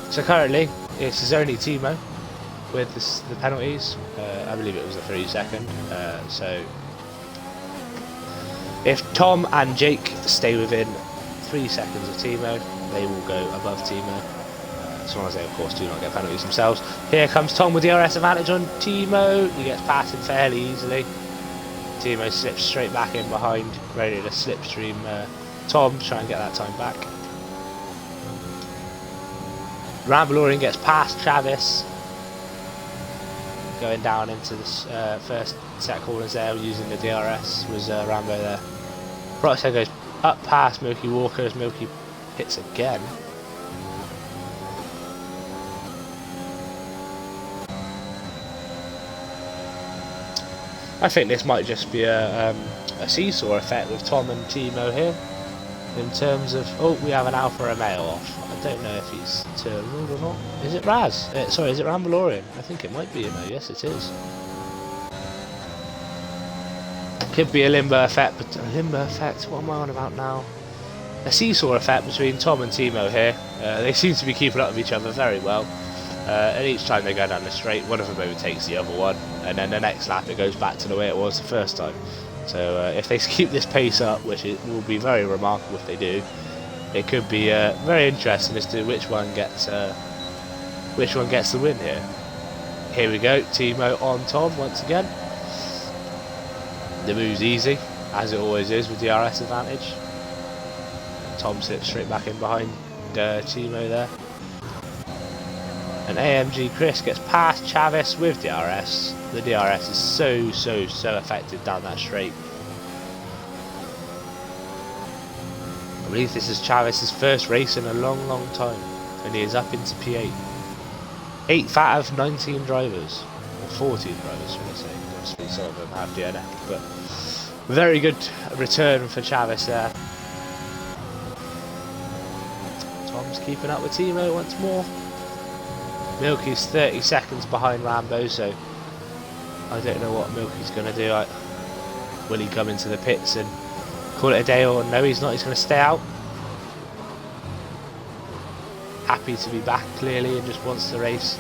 So currently, it's only Timo with the penalties. I believe it was a 3-second. So if Tom and Jake stay within 3 seconds of Timo, they will go above Timo. As long as they, of course, do not get penalties themselves. Here comes Tom with the DRS advantage on Timo. He gets past him fairly easily. Timo slips straight back in behind, ready to slipstream Tom to try and get that time back. Ramblorian gets past Travis, going down into this first set corners there using the DRS was Rambo there. Peroxide goes up past Milky Walker as Milky hits again. I think this might just be a seesaw effect with Tom and Timo here. in terms of... Oh, we have an Alfa Romeo off. I don't know if he's terminal or not. Is it Raz? Sorry, is it Rambalorian? I think it might be Imo. Yes, it is. Could be a limbo effect, but a limbo effect, what am I on about now? A seesaw effect between Tom and Timo here. They seem to be keeping up with each other very well. And each time they go down the straight, one of them overtakes the other one, and then the next lap it goes back to the way it was the first time. So if they keep this pace up, which it will be very remarkable if they do, it could be very interesting as to which one gets the win here. Here we go, Timo on Tom once again. The move's easy, as it always is with DRS advantage. Tom slips straight back in behind Timo there. And AMG Chris gets past Chavis with DRS. The DRS is so effective down that straight. I believe this is Chavis's first race in a long time, and he is up into P8. 8th out of 19 drivers, or 14 drivers should I say. Obviously some of them have DNF, but very good return for Chavis there. Tom's keeping up with Timo once more. Milky's 30 seconds behind Rambo, so I don't know what Milky's going to do. Will he come into the pits and call it a day, or no, he's not, he's going to stay out? Happy to be back clearly and just wants to race.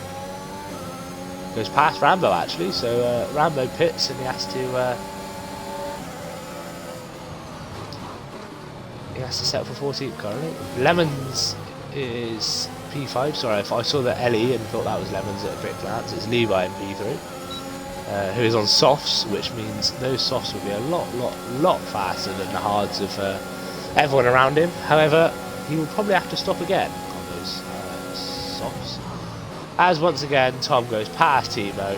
Goes past Rambo actually, so Rambo pits and he has to settle for 14th currently. Lemons is P5, sorry, I saw the LE and thought that was Lemons at a quick glance. It's Levi in P3, who is on softs, which means those softs will be a lot faster than the hards of everyone around him. However, he will probably have to stop again on those softs. As once again, Tom goes past Timo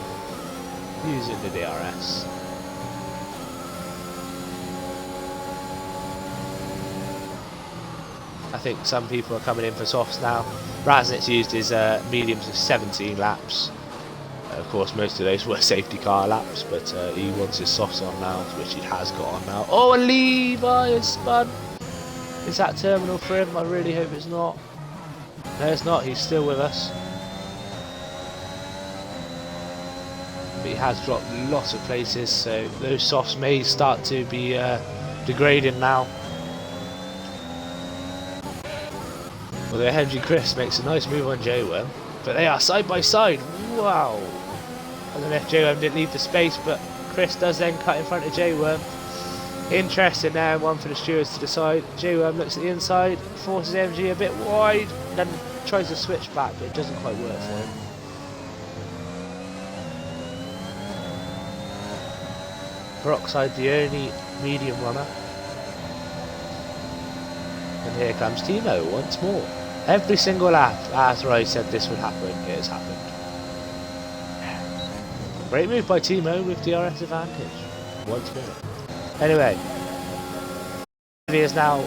using the DRS. I think some people are coming in for softs now. Raznitz used his mediums of 17 laps. Of course, most of those were safety car laps, but he wants his softs on now, which he has got on now. Oh, and Levi is spun. Is that terminal for him? I really hope it's not. No, it's not. He's still with us. But he has dropped lots of places, so those softs may start to be degrading now. Although Henry Chris makes a nice move on J-Worm, but they are side by side. Wow! I don't know if J-Worm didn't leave the space, but Chris does then cut in front of J-Worm. Interesting now, one for the stewards to decide. J-Worm looks at the inside, forces MG a bit wide, then tries to switch back, but it doesn't quite work for him. Peroxide, the only medium runner. And here comes Timo once more. Every single lap after I said this would happen, it has happened. Great move by Timo with DRS advantage. Once more. Anyway, he is now,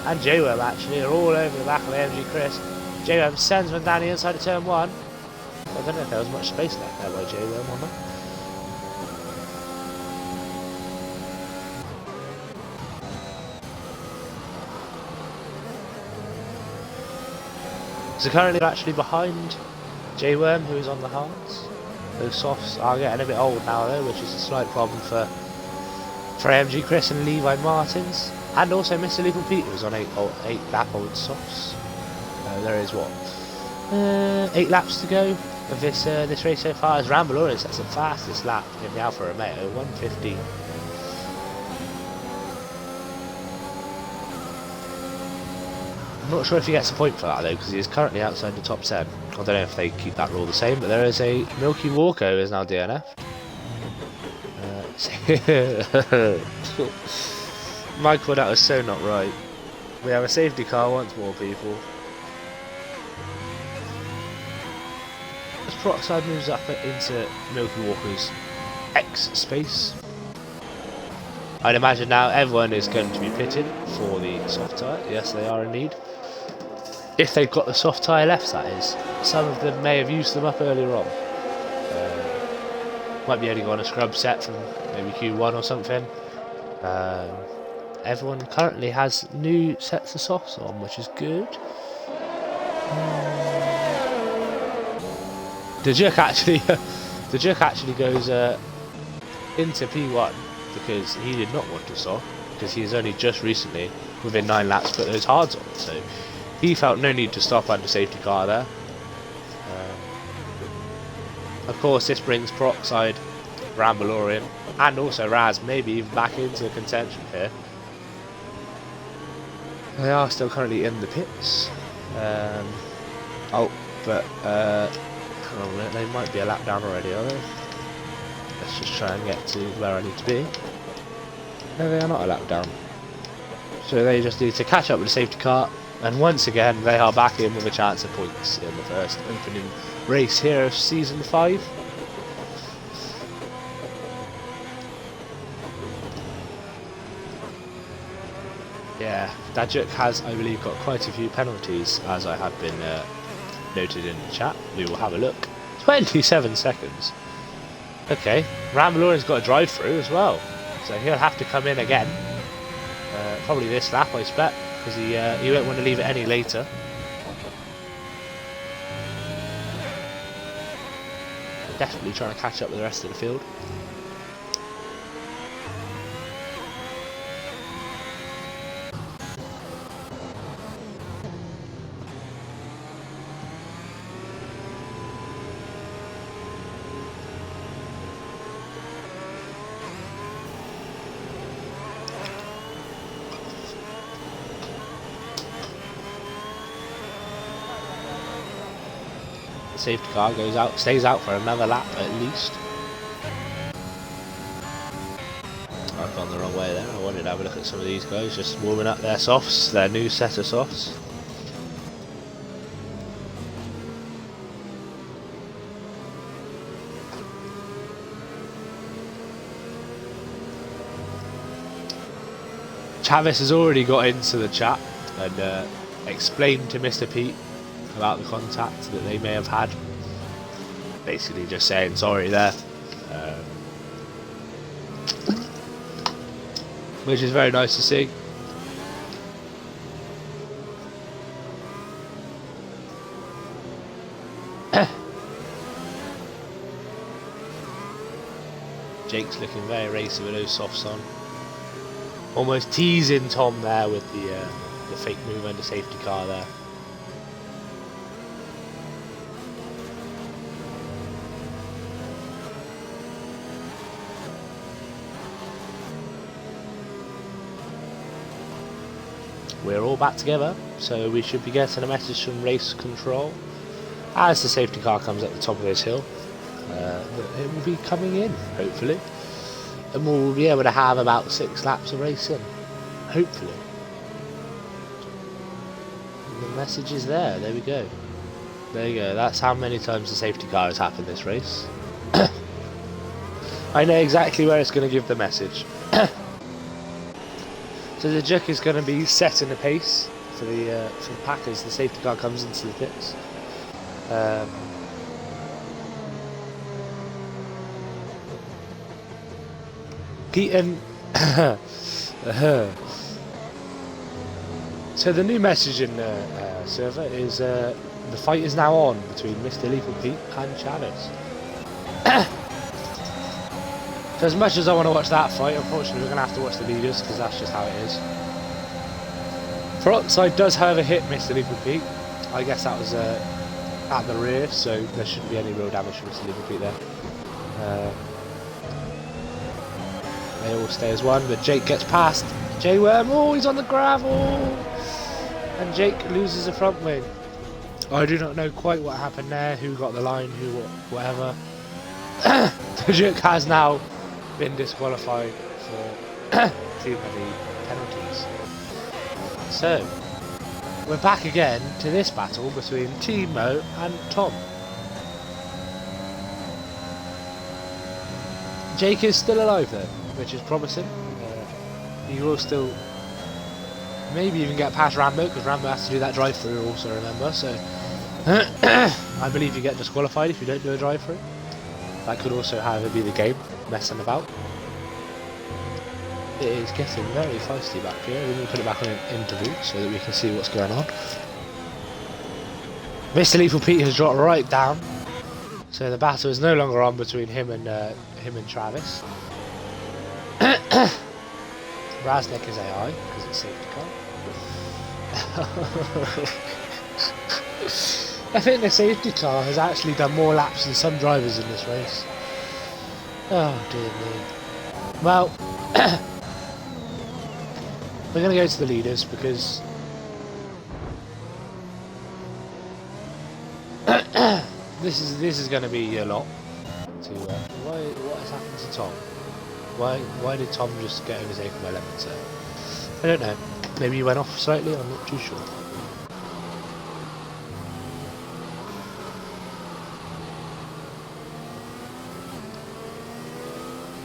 and J-Worm actually, are all over the back of AMG Chris. J-Worm sends one down the inside of turn 1. I don't know if there was much space left there by J-Worm or not. So currently they're actually behind J-Worm, who is on the hards. Those softs are getting a bit old now though, which is a slight problem for AMG Chris and Levi Martins. And also Mr. Legal Pete, who's on 8 lap old softs. There is what? 8 laps to go of this race so far, as Rambalorian sets the fastest lap in the Alfa Romeo, 1:15. I'm not sure if he gets a point for that though, because he is currently outside the top 10. I don't know if they keep that rule the same, but there is a Milky Walker who is now DNF. Michael, that was so not right. We have a safety car once more, people. As Peroxide moves up into Milky Walker's X space, I'd imagine now everyone is going to be pitted for the soft tyre. Yes, they are indeed. If they've got the soft tyre left, that is. Some of them may have used them up earlier on. Might be only on a scrub set from maybe Q1 or something. everyone currently has new sets of softs on, which is good. The jerk actually goes into P1 because he did not want to stop, because he has only just recently, within 9 laps, put those hards on, so he felt no need to stop under safety car there. Of course, this brings Peroxide, Rambalorian, and also Raz maybe even back into contention here. They are still currently in the pits. But hang on a minute, they might be a lap down already, are they? Let's just try and get to where I need to be. No, they are not a lap down. So they just need to catch up with the safety car, and once again they are back in with a chance of points in the first opening race here of Season 5. Yeah, Dajuk has, I believe, got quite a few penalties, as I have been noted in the chat. We will have a look. 27 seconds. Okay, Rambalorian's got a drive-through as well, so he'll have to come in again. Probably this lap, I expect, because he won't want to leave it any later. Definitely trying to catch up with the rest of the field. Safety car goes out, stays out for another lap at least. I've gone the wrong way there. I wanted to have a look at some of these guys just warming up their softs, their new set of softs. Chavis has already got into the chat and explained to Mr. Pete about the contact that they may have had. Basically just saying sorry there. Which is very nice to see. Jake's looking very racy with those softs on. Almost teasing Tom there with the fake move and the safety car there. We're all back together, so we should be getting a message from race control as the safety car comes at the top of this hill. It will be coming in, hopefully, and we'll be able to have about 6 laps of racing, hopefully. And the message is there. There we go. There you go. That's how many times the safety car has happened this race. I know exactly where it's going to give the message. So the Juk is going to be setting the pace for the pack as the safety car comes into the pits. Keaton. So the new message in the server is the fight is now on between Mr. Lethal Pete and Chavis. So as much as I want to watch that fight, unfortunately we're going to have to watch the leaders because that's just how it is. Peroxide does however hit Mr. Lethal Pete. I guess that was at the rear, so there shouldn't be any real damage from Mr. Lethal Pete there. They all stay as one, but Jake gets past. J-Worm, oh, he's on the gravel! And Jake loses the front wing. I do not know quite what happened there, who got the line, whatever. The Juk has now been disqualified for too many penalties. So, we're back again to this battle between Timo and Tom. Jake is still alive though, which is promising. He will still maybe even get past Rambo, because Rambo has to do that drive-through also, remember, so I believe you get disqualified if you don't do a drive-through. That could also, however, be the game, messing about. It is getting very feisty back here. We're going to put it back on an interval so that we can see what's going on. Mr. Lethal Pete has dropped right down, so the battle is no longer on between him and Travis. Raznek is AI because it's safety car. I think the safety car has actually done more laps than some drivers in this race. Oh dear me. Well, we're going to go to the leaders because this is going to be a lot. What has happened to Tom? Why did Tom just get overtaken by Lemons there? I don't know. Maybe he went off slightly. I'm not too sure.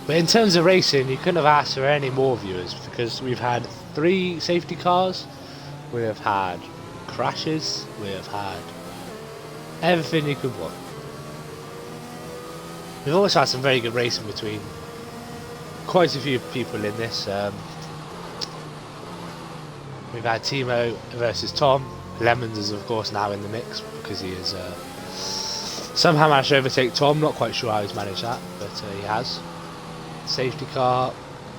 But in terms of racing, you couldn't have asked for any more viewers because we've had 3 safety cars, we have had crashes, we have had everything you could want. We've also had some very good racing between quite a few people in this. We've had Timo versus Tom. Lemons is of course now in the mix because he is somehow managed to overtake Tom. Not quite sure how he's managed that, but he has. Safety car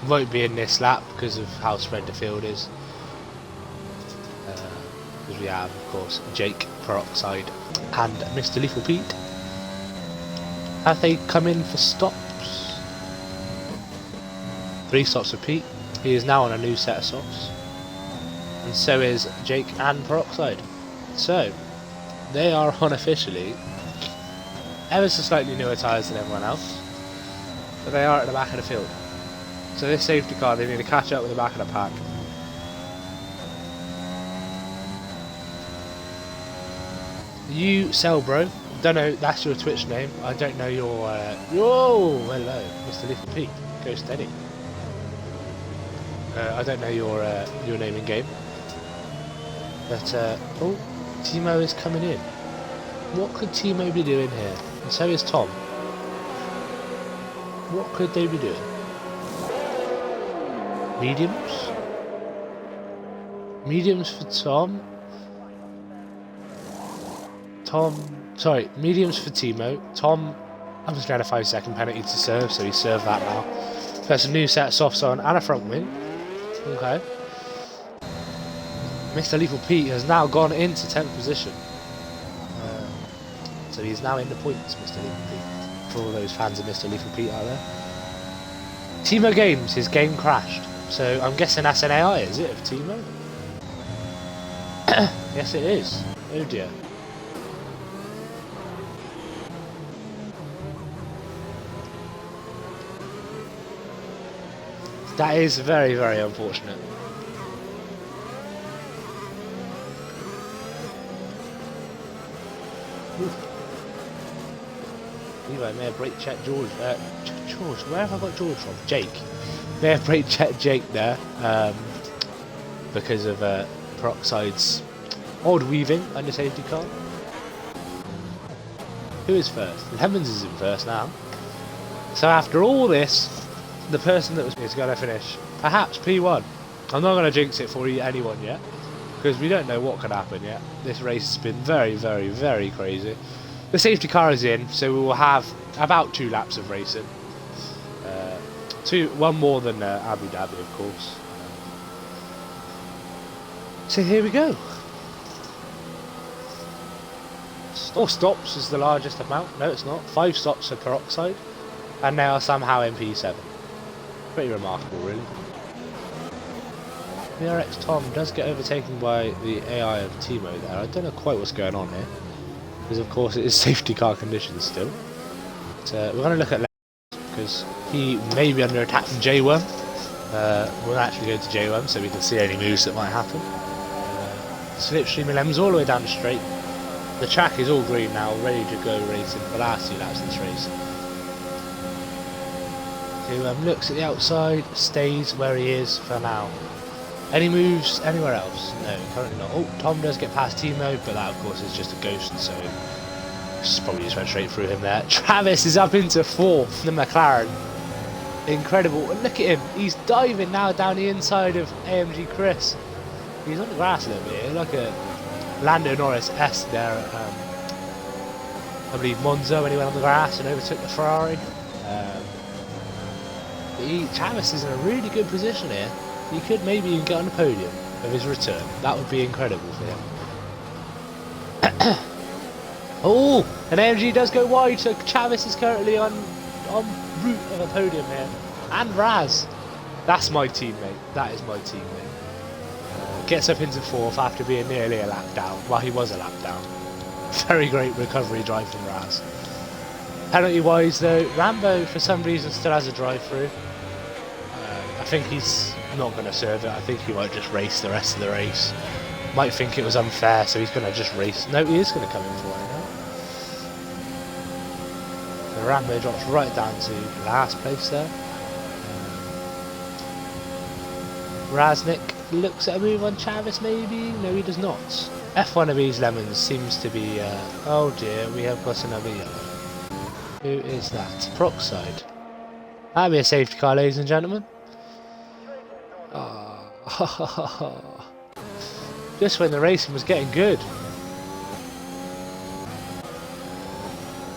won't be in this lap because of how spread the field is. Because we have, of course, Jake, Peroxide, and Mr. Lethal Pete. Have they come in for stops? 3 stops for Pete. He is now on a new set of softs. And so is Jake and Peroxide. So, they are on officially ever so slightly newer tyres than everyone else. But they are at the back of the field. So this safety car, they need to catch up with the back of the pack. You sell, bro. Don't know, that's your Twitch name. I don't know your whoa, hello, Mr. Lethal Pete. Go steady. I don't know your name in game. But oh, Timo is coming in. What could Timo be doing here? And so is Tom. What could they be doing? Mediums? Mediums for Tom? Sorry, mediums for Timo. Tom, I'm just going to 5-second penalty to serve, so he served that now. There's a new set of softs on and a front wing. Okay. Mr. Lethal Pete has now gone into 10th position. So he's now in the points, Mr. Lethal Pete. For all those fans of Mr. Lethal Pete out there. Timo Games, his game crashed. So I'm guessing that's an AI, is it, of Timo? Yes, it is. Oh dear. That is very, very unfortunate. Levi may have brake checked George. George, where have I got George from? Jake. May have brake checked Jake there because of Peroxide's odd weaving under safety car. Who is first? Lemons is in first now. So after all this, the person that is going to finish perhaps P1. I'm not going to jinx it for anyone yet because we don't know what could happen yet. This race has been very, very, very crazy. The safety car is in, so we will have about 2 laps of racing. One more than Abu Dhabi, of course. So here we go. 4 stops is the largest amount. No, it's not. 5 stops for Peroxide, and they are somehow in P7. Pretty remarkable, really. VRX Tom does get overtaken by the AI of Timo there. I don't know quite what's going on here. Because of course it is safety car conditions still. But, we're going to look at Lemons because he may be under attack from J1. We'll actually go to J1 so we can see any moves that might happen. Slipstreaming Lemons all the way down the straight. The track is all green now, ready to go racing for the last 2 laps of this race. Who looks at the outside, stays where he is for now. Any moves anywhere else? No, currently not. Oh, Tom does get past Timo, but that of course is just a ghost, so probably just went straight through him there. Travis is up into 4th, the McLaren. incredible. And look at him, he's diving now down the inside of AMG Chris. He's on the grass a little bit here, like a Lando Norris-esque there at, I believe, Monza when he went on the grass and overtook the Ferrari. Chaves is in a really good position here. He could maybe even get on the podium of his return. That would be incredible for him. Oh, and AMG does go wide, so Chaves is currently on route of a podium here. And Raz. That's my teammate. That is my teammate. Gets up into 4th after being nearly a lap down. Well, he was a lap down. Very great recovery drive from Raz. Penalty wise though, Rambo for some reason still has a drive through. I think he's not going to serve it. I think he might just race the rest of the race. Might think it was unfair, so he's going to just race. No, he is going to come in for it now. So Rambo drops right down to last place there. Raznik looks at a move on Chaves maybe? No, he does not. F1ABEEZ Lemons seems to be... oh dear, we have got another yellow. Who is that? Peroxide. That'll be a safety car, ladies and gentlemen. Oh. Just when the racing was getting good.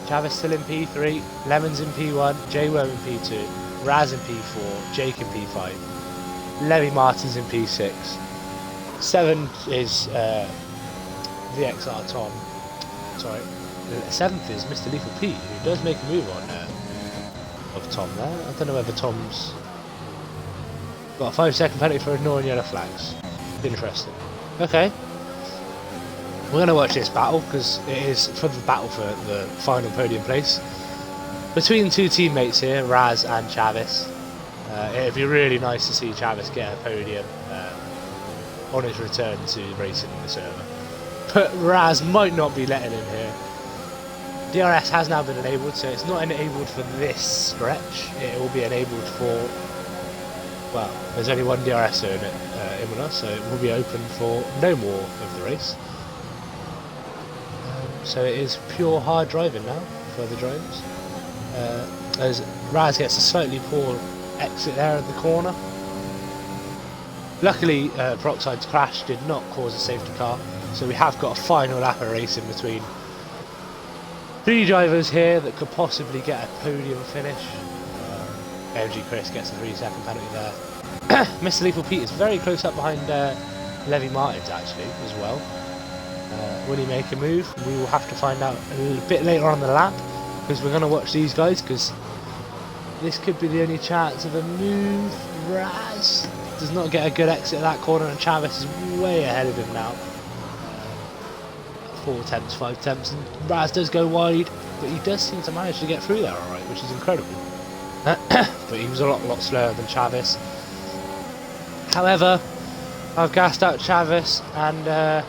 Chaves still in P3, Lemons in P1, J-Wo in P2, Raz in P4, Jake in P5, Levy Martin's in P6. 7 is VXR Tom. Sorry. 7th is Mr. Lethal Pete, who does make a move on of Tom there. I don't know whether Tom's got a 5-second penalty for ignoring yellow flags. Interesting. Okay. We're going to watch this battle because it is for the battle for the final podium place between two teammates here, Raz and Chaves. It'd be really nice to see Chaves get a podium on his return to racing in the server. But Raz might not be letting him here. DRS has now been enabled, so it's not enabled for this stretch. It will be enabled for... well, there's only one DRS zone at Imola, so it will be open for no more of the race. So it is pure hard driving now for the drivers. As Raz gets a slightly poor exit there at the corner. Luckily, Peroxide's crash did not cause a safety car, so we have got a final lap of racing between 3 drivers here that could possibly get a podium finish. AMG Chris gets a 3-second penalty there. Mr. Lethal Pete is very close up behind Levy Martins actually as well. Will he make a move? We will have to find out a little bit later on the lap, because we're going to watch these guys, because this could be the only chance of a move. Raz does not get a good exit of that corner, and Chaves is way ahead of him now. 4 attempts, 5 attempts, and Raz does go wide, but he does seem to manage to get through there alright, which is incredible. But he was a lot slower than Chaves. However, I've gassed out Chaves, and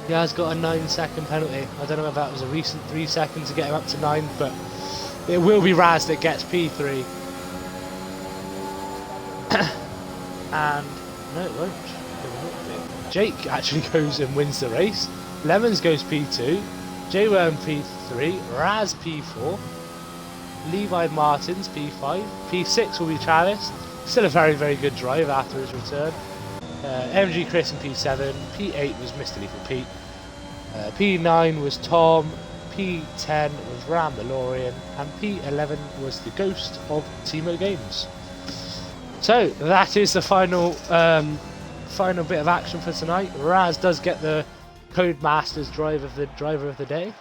he has got a 9-second penalty. I don't know if that was a recent 3 seconds to get him up to 9, but it will be Raz that gets P3. And no, it won't. Jake actually goes and wins the race. Lemons goes P2. J-Worm P3. Raz P4. Levi Martins P5. P6 will be Chaves. Still a very, very good drive after his return. MG Chris in P7. P8 was Mr. Lethal Pete. P9 was Tom. P10 was Rambalorian. And P11 was the Ghost of Timo Games. So that is the final final bit of action for tonight. Raz does get the Codemasters driver of the day,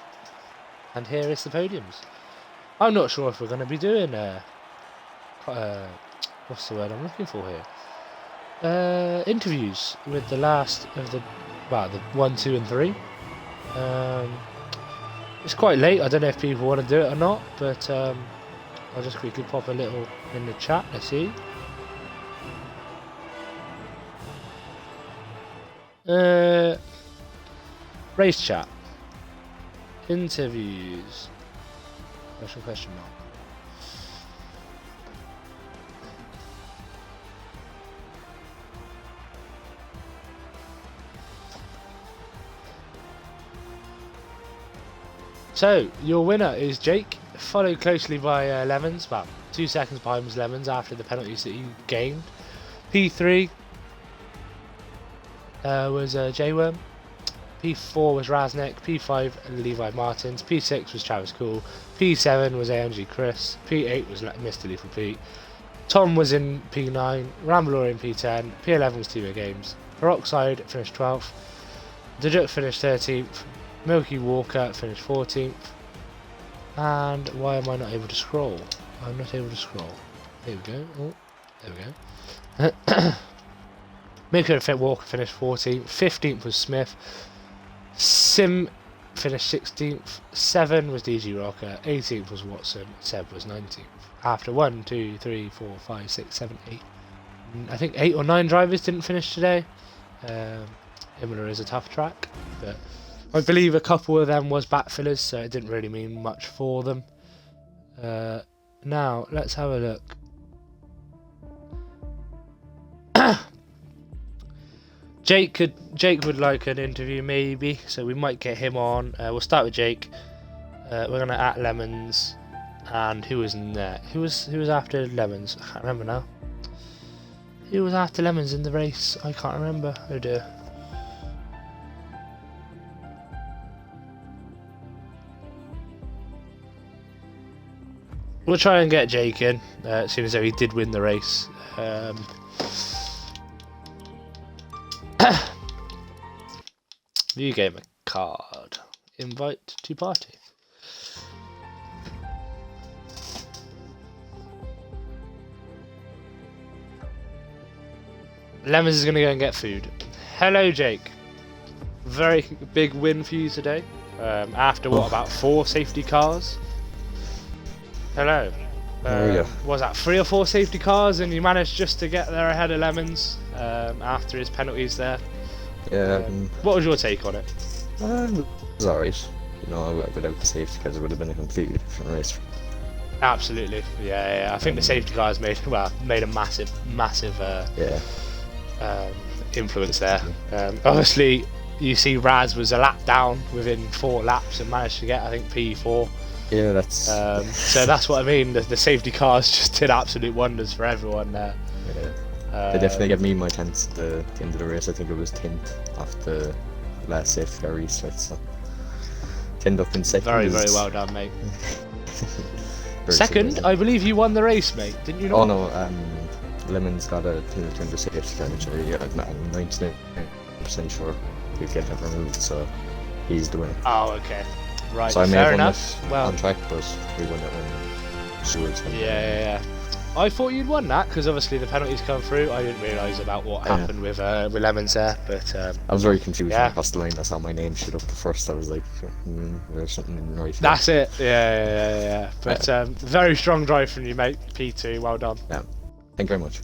and here is the podiums. I'm not sure if we're going to be doing what's the word I'm looking for here? Interviews with the last of the 1, 2, and 3. It's quite late. I don't know if people want to do it or not, but I'll just quickly pop a little in the chat. Let's see. Race chat. Interviews. Question mark. So, your winner is Jake, followed closely by Lemons, well, 2 seconds behind was Lemons after the penalties that he gained. P3 was J-Worm. P4 was Raznek. P5 Levi Martins. P6 was Travis Cool. P7 was AMG Chris. P8 was Mr. Lethal Pete. Tom was in P9. Ramblor in P10. P11 was Team Games. Peroxide finished 12th. Dejuk finished 13th. Milky Walker finished 14th. And why am I not able to scroll? I'm not able to scroll. There we go. Oh, there we go. Milky Walker finished 14th. 15th was Smith. Sim finished 16th. 7 was DG Rocker. 18th was Watson. Seb was 19th. After 1, 2, 3, 4, 5, 6, 7, 8. I think 8 or 9 drivers didn't finish today. Imola is a tough track, but I believe a couple of them was backfillers, so it didn't really mean much for them. Now let's have a look. Jake would like an interview maybe, so we might get him on. We'll start with Jake. We're gonna at Lemons, and who was in there? Who was after Lemons? I can't remember now. Who was after Lemons in the race? I can't remember. Oh dear. We'll try and get Jake in, seeing as though he did win the race. View gamer card. Invite to party. Lemons is going to go and get food. Hello, Jake. Very big win for you today. After what, about 4 safety cars? Hello. Was that 3 or 4 safety cars, and you managed just to get there ahead of Lemons after his penalties there? Yeah. What was your take on it? It was alright. You know, without the safety cars, it would have been a completely different race. Absolutely. Yeah. I think the safety cars made a massive influence there. Obviously, you see Raz was a lap down within 4 laps and managed to get, I think, P4. Yeah, that's... so that's what I mean, the safety cars just did absolute wonders for everyone there. Yeah. They definitely gave me my chance at the end of the race. I think it was 10th off the last safety car restart, so 10th up in second. Very well done, mate. Second? I believe you won the race, mate, didn't you not? Oh no, Lemons got a penalty under safety car, which I'm 99% sure he'll get that removed, so he's the winner. Oh, okay. Right, so I may fair have won enough. it on track, but we won it when Stewart's won. Yeah. I thought you'd won that because obviously the penalties come through. I didn't realise about what happened with Lemons there, but I was very confused when I crossed the line. I saw my name shoot up first. I was like, there's something right here. That's it. Yeah. But very strong drive from you, mate. P2, well done. Yeah. Thank you very much.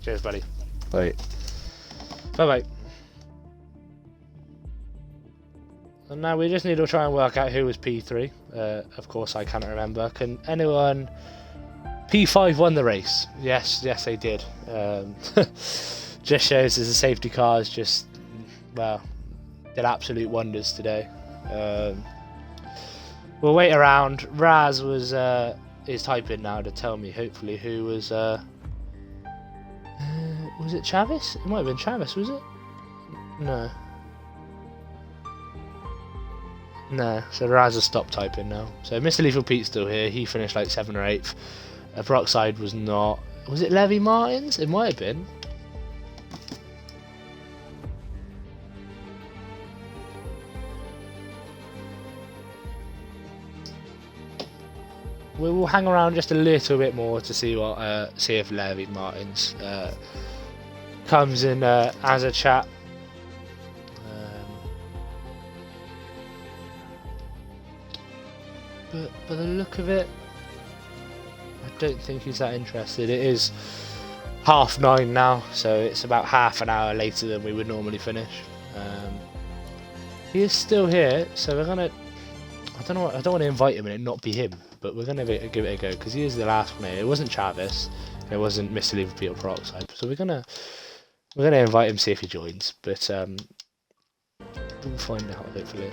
Cheers, buddy. Bye. Bye. And now we just need to try and work out who was P3. Of course, I can't remember. Can anyone? P5 won the race. Yes, they did. Just shows as the safety cars just, did absolute wonders today. We'll wait around. Raz is typing now to tell me, hopefully, who was. Was it Travis? It might have been Travis, was it? No, so Raz has stopped typing now. So Mr. Lethal Pete's still here. He finished like 7th or 8th. Peroxide was not. Was it Levi Martins? It might have been. We will hang around just a little bit more to see if Levi Martins comes in as a chat. But by the look of it, I don't think he's that interested. It is 9:30 now, so it's about half an hour later than we would normally finish. He is still here, so we're gonna. I don't want to invite him and it not be him, but we're gonna give it a go because he is the last one here. It wasn't Travis, and it wasn't Mr. Liverpool or Peroxide, so we're gonna invite him, see if he joins. But we'll find out hopefully.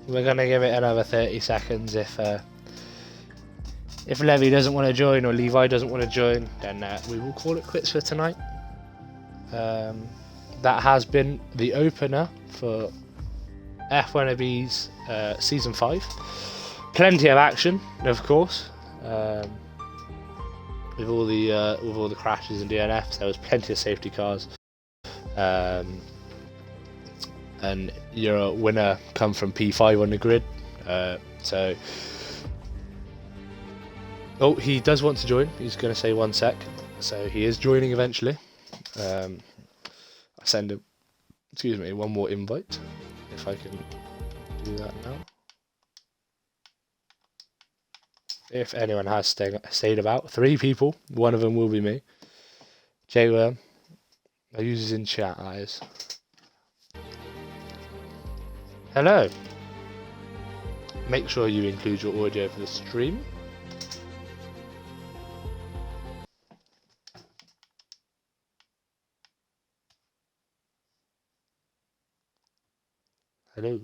we're gonna give it another 30 seconds. If Levy doesn't want to join or Levi doesn't want to join, then we will call it quits for tonight. That has been the opener for F1ABEEZ Season 5. Plenty of action, of course, with all the crashes and DNFs. There was plenty of safety cars, and your winner come from P5 on the grid. So, oh, he does want to join. He's going to say 1 sec. So he is joining eventually. I send him, excuse me, one more invite if I can do that now. If anyone has stayed about, 3 people. One of them will be me. J-Worm. I use this in chat, guys. Hello. Make sure you include your audio for the stream. Hello.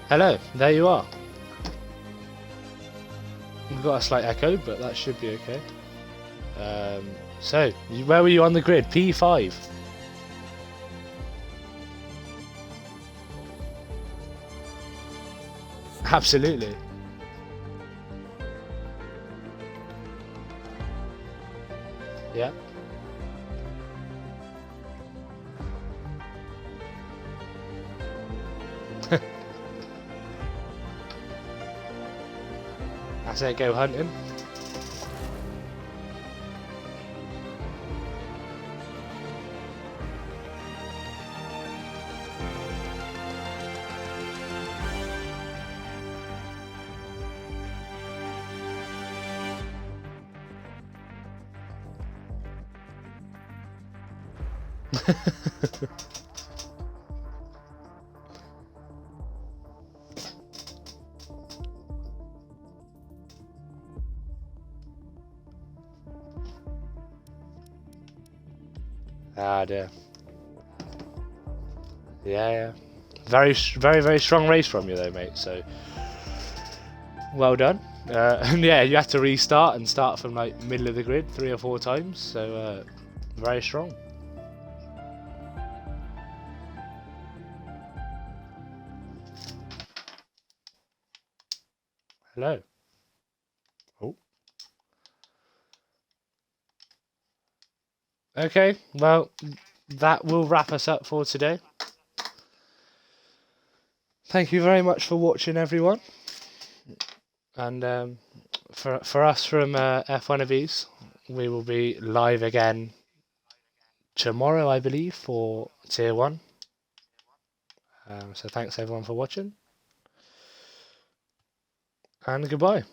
Hello, there you are. We've got a slight echo, but that should be okay. So, where were you on the grid? P5. Absolutely. Yeah. I say go hunting. Ah dear. Yeah. Very strong race from you though, mate. So well done. And yeah, you had to restart and start from like middle of the grid 3 or 4 times. So very strong. Hello. Oh. Okay, well, that will wrap us up for today. Thank you very much for watching, everyone. And for us from F1ABEEZ, we will be live again tomorrow, I believe, for Tier 1. So thanks everyone for watching. And goodbye.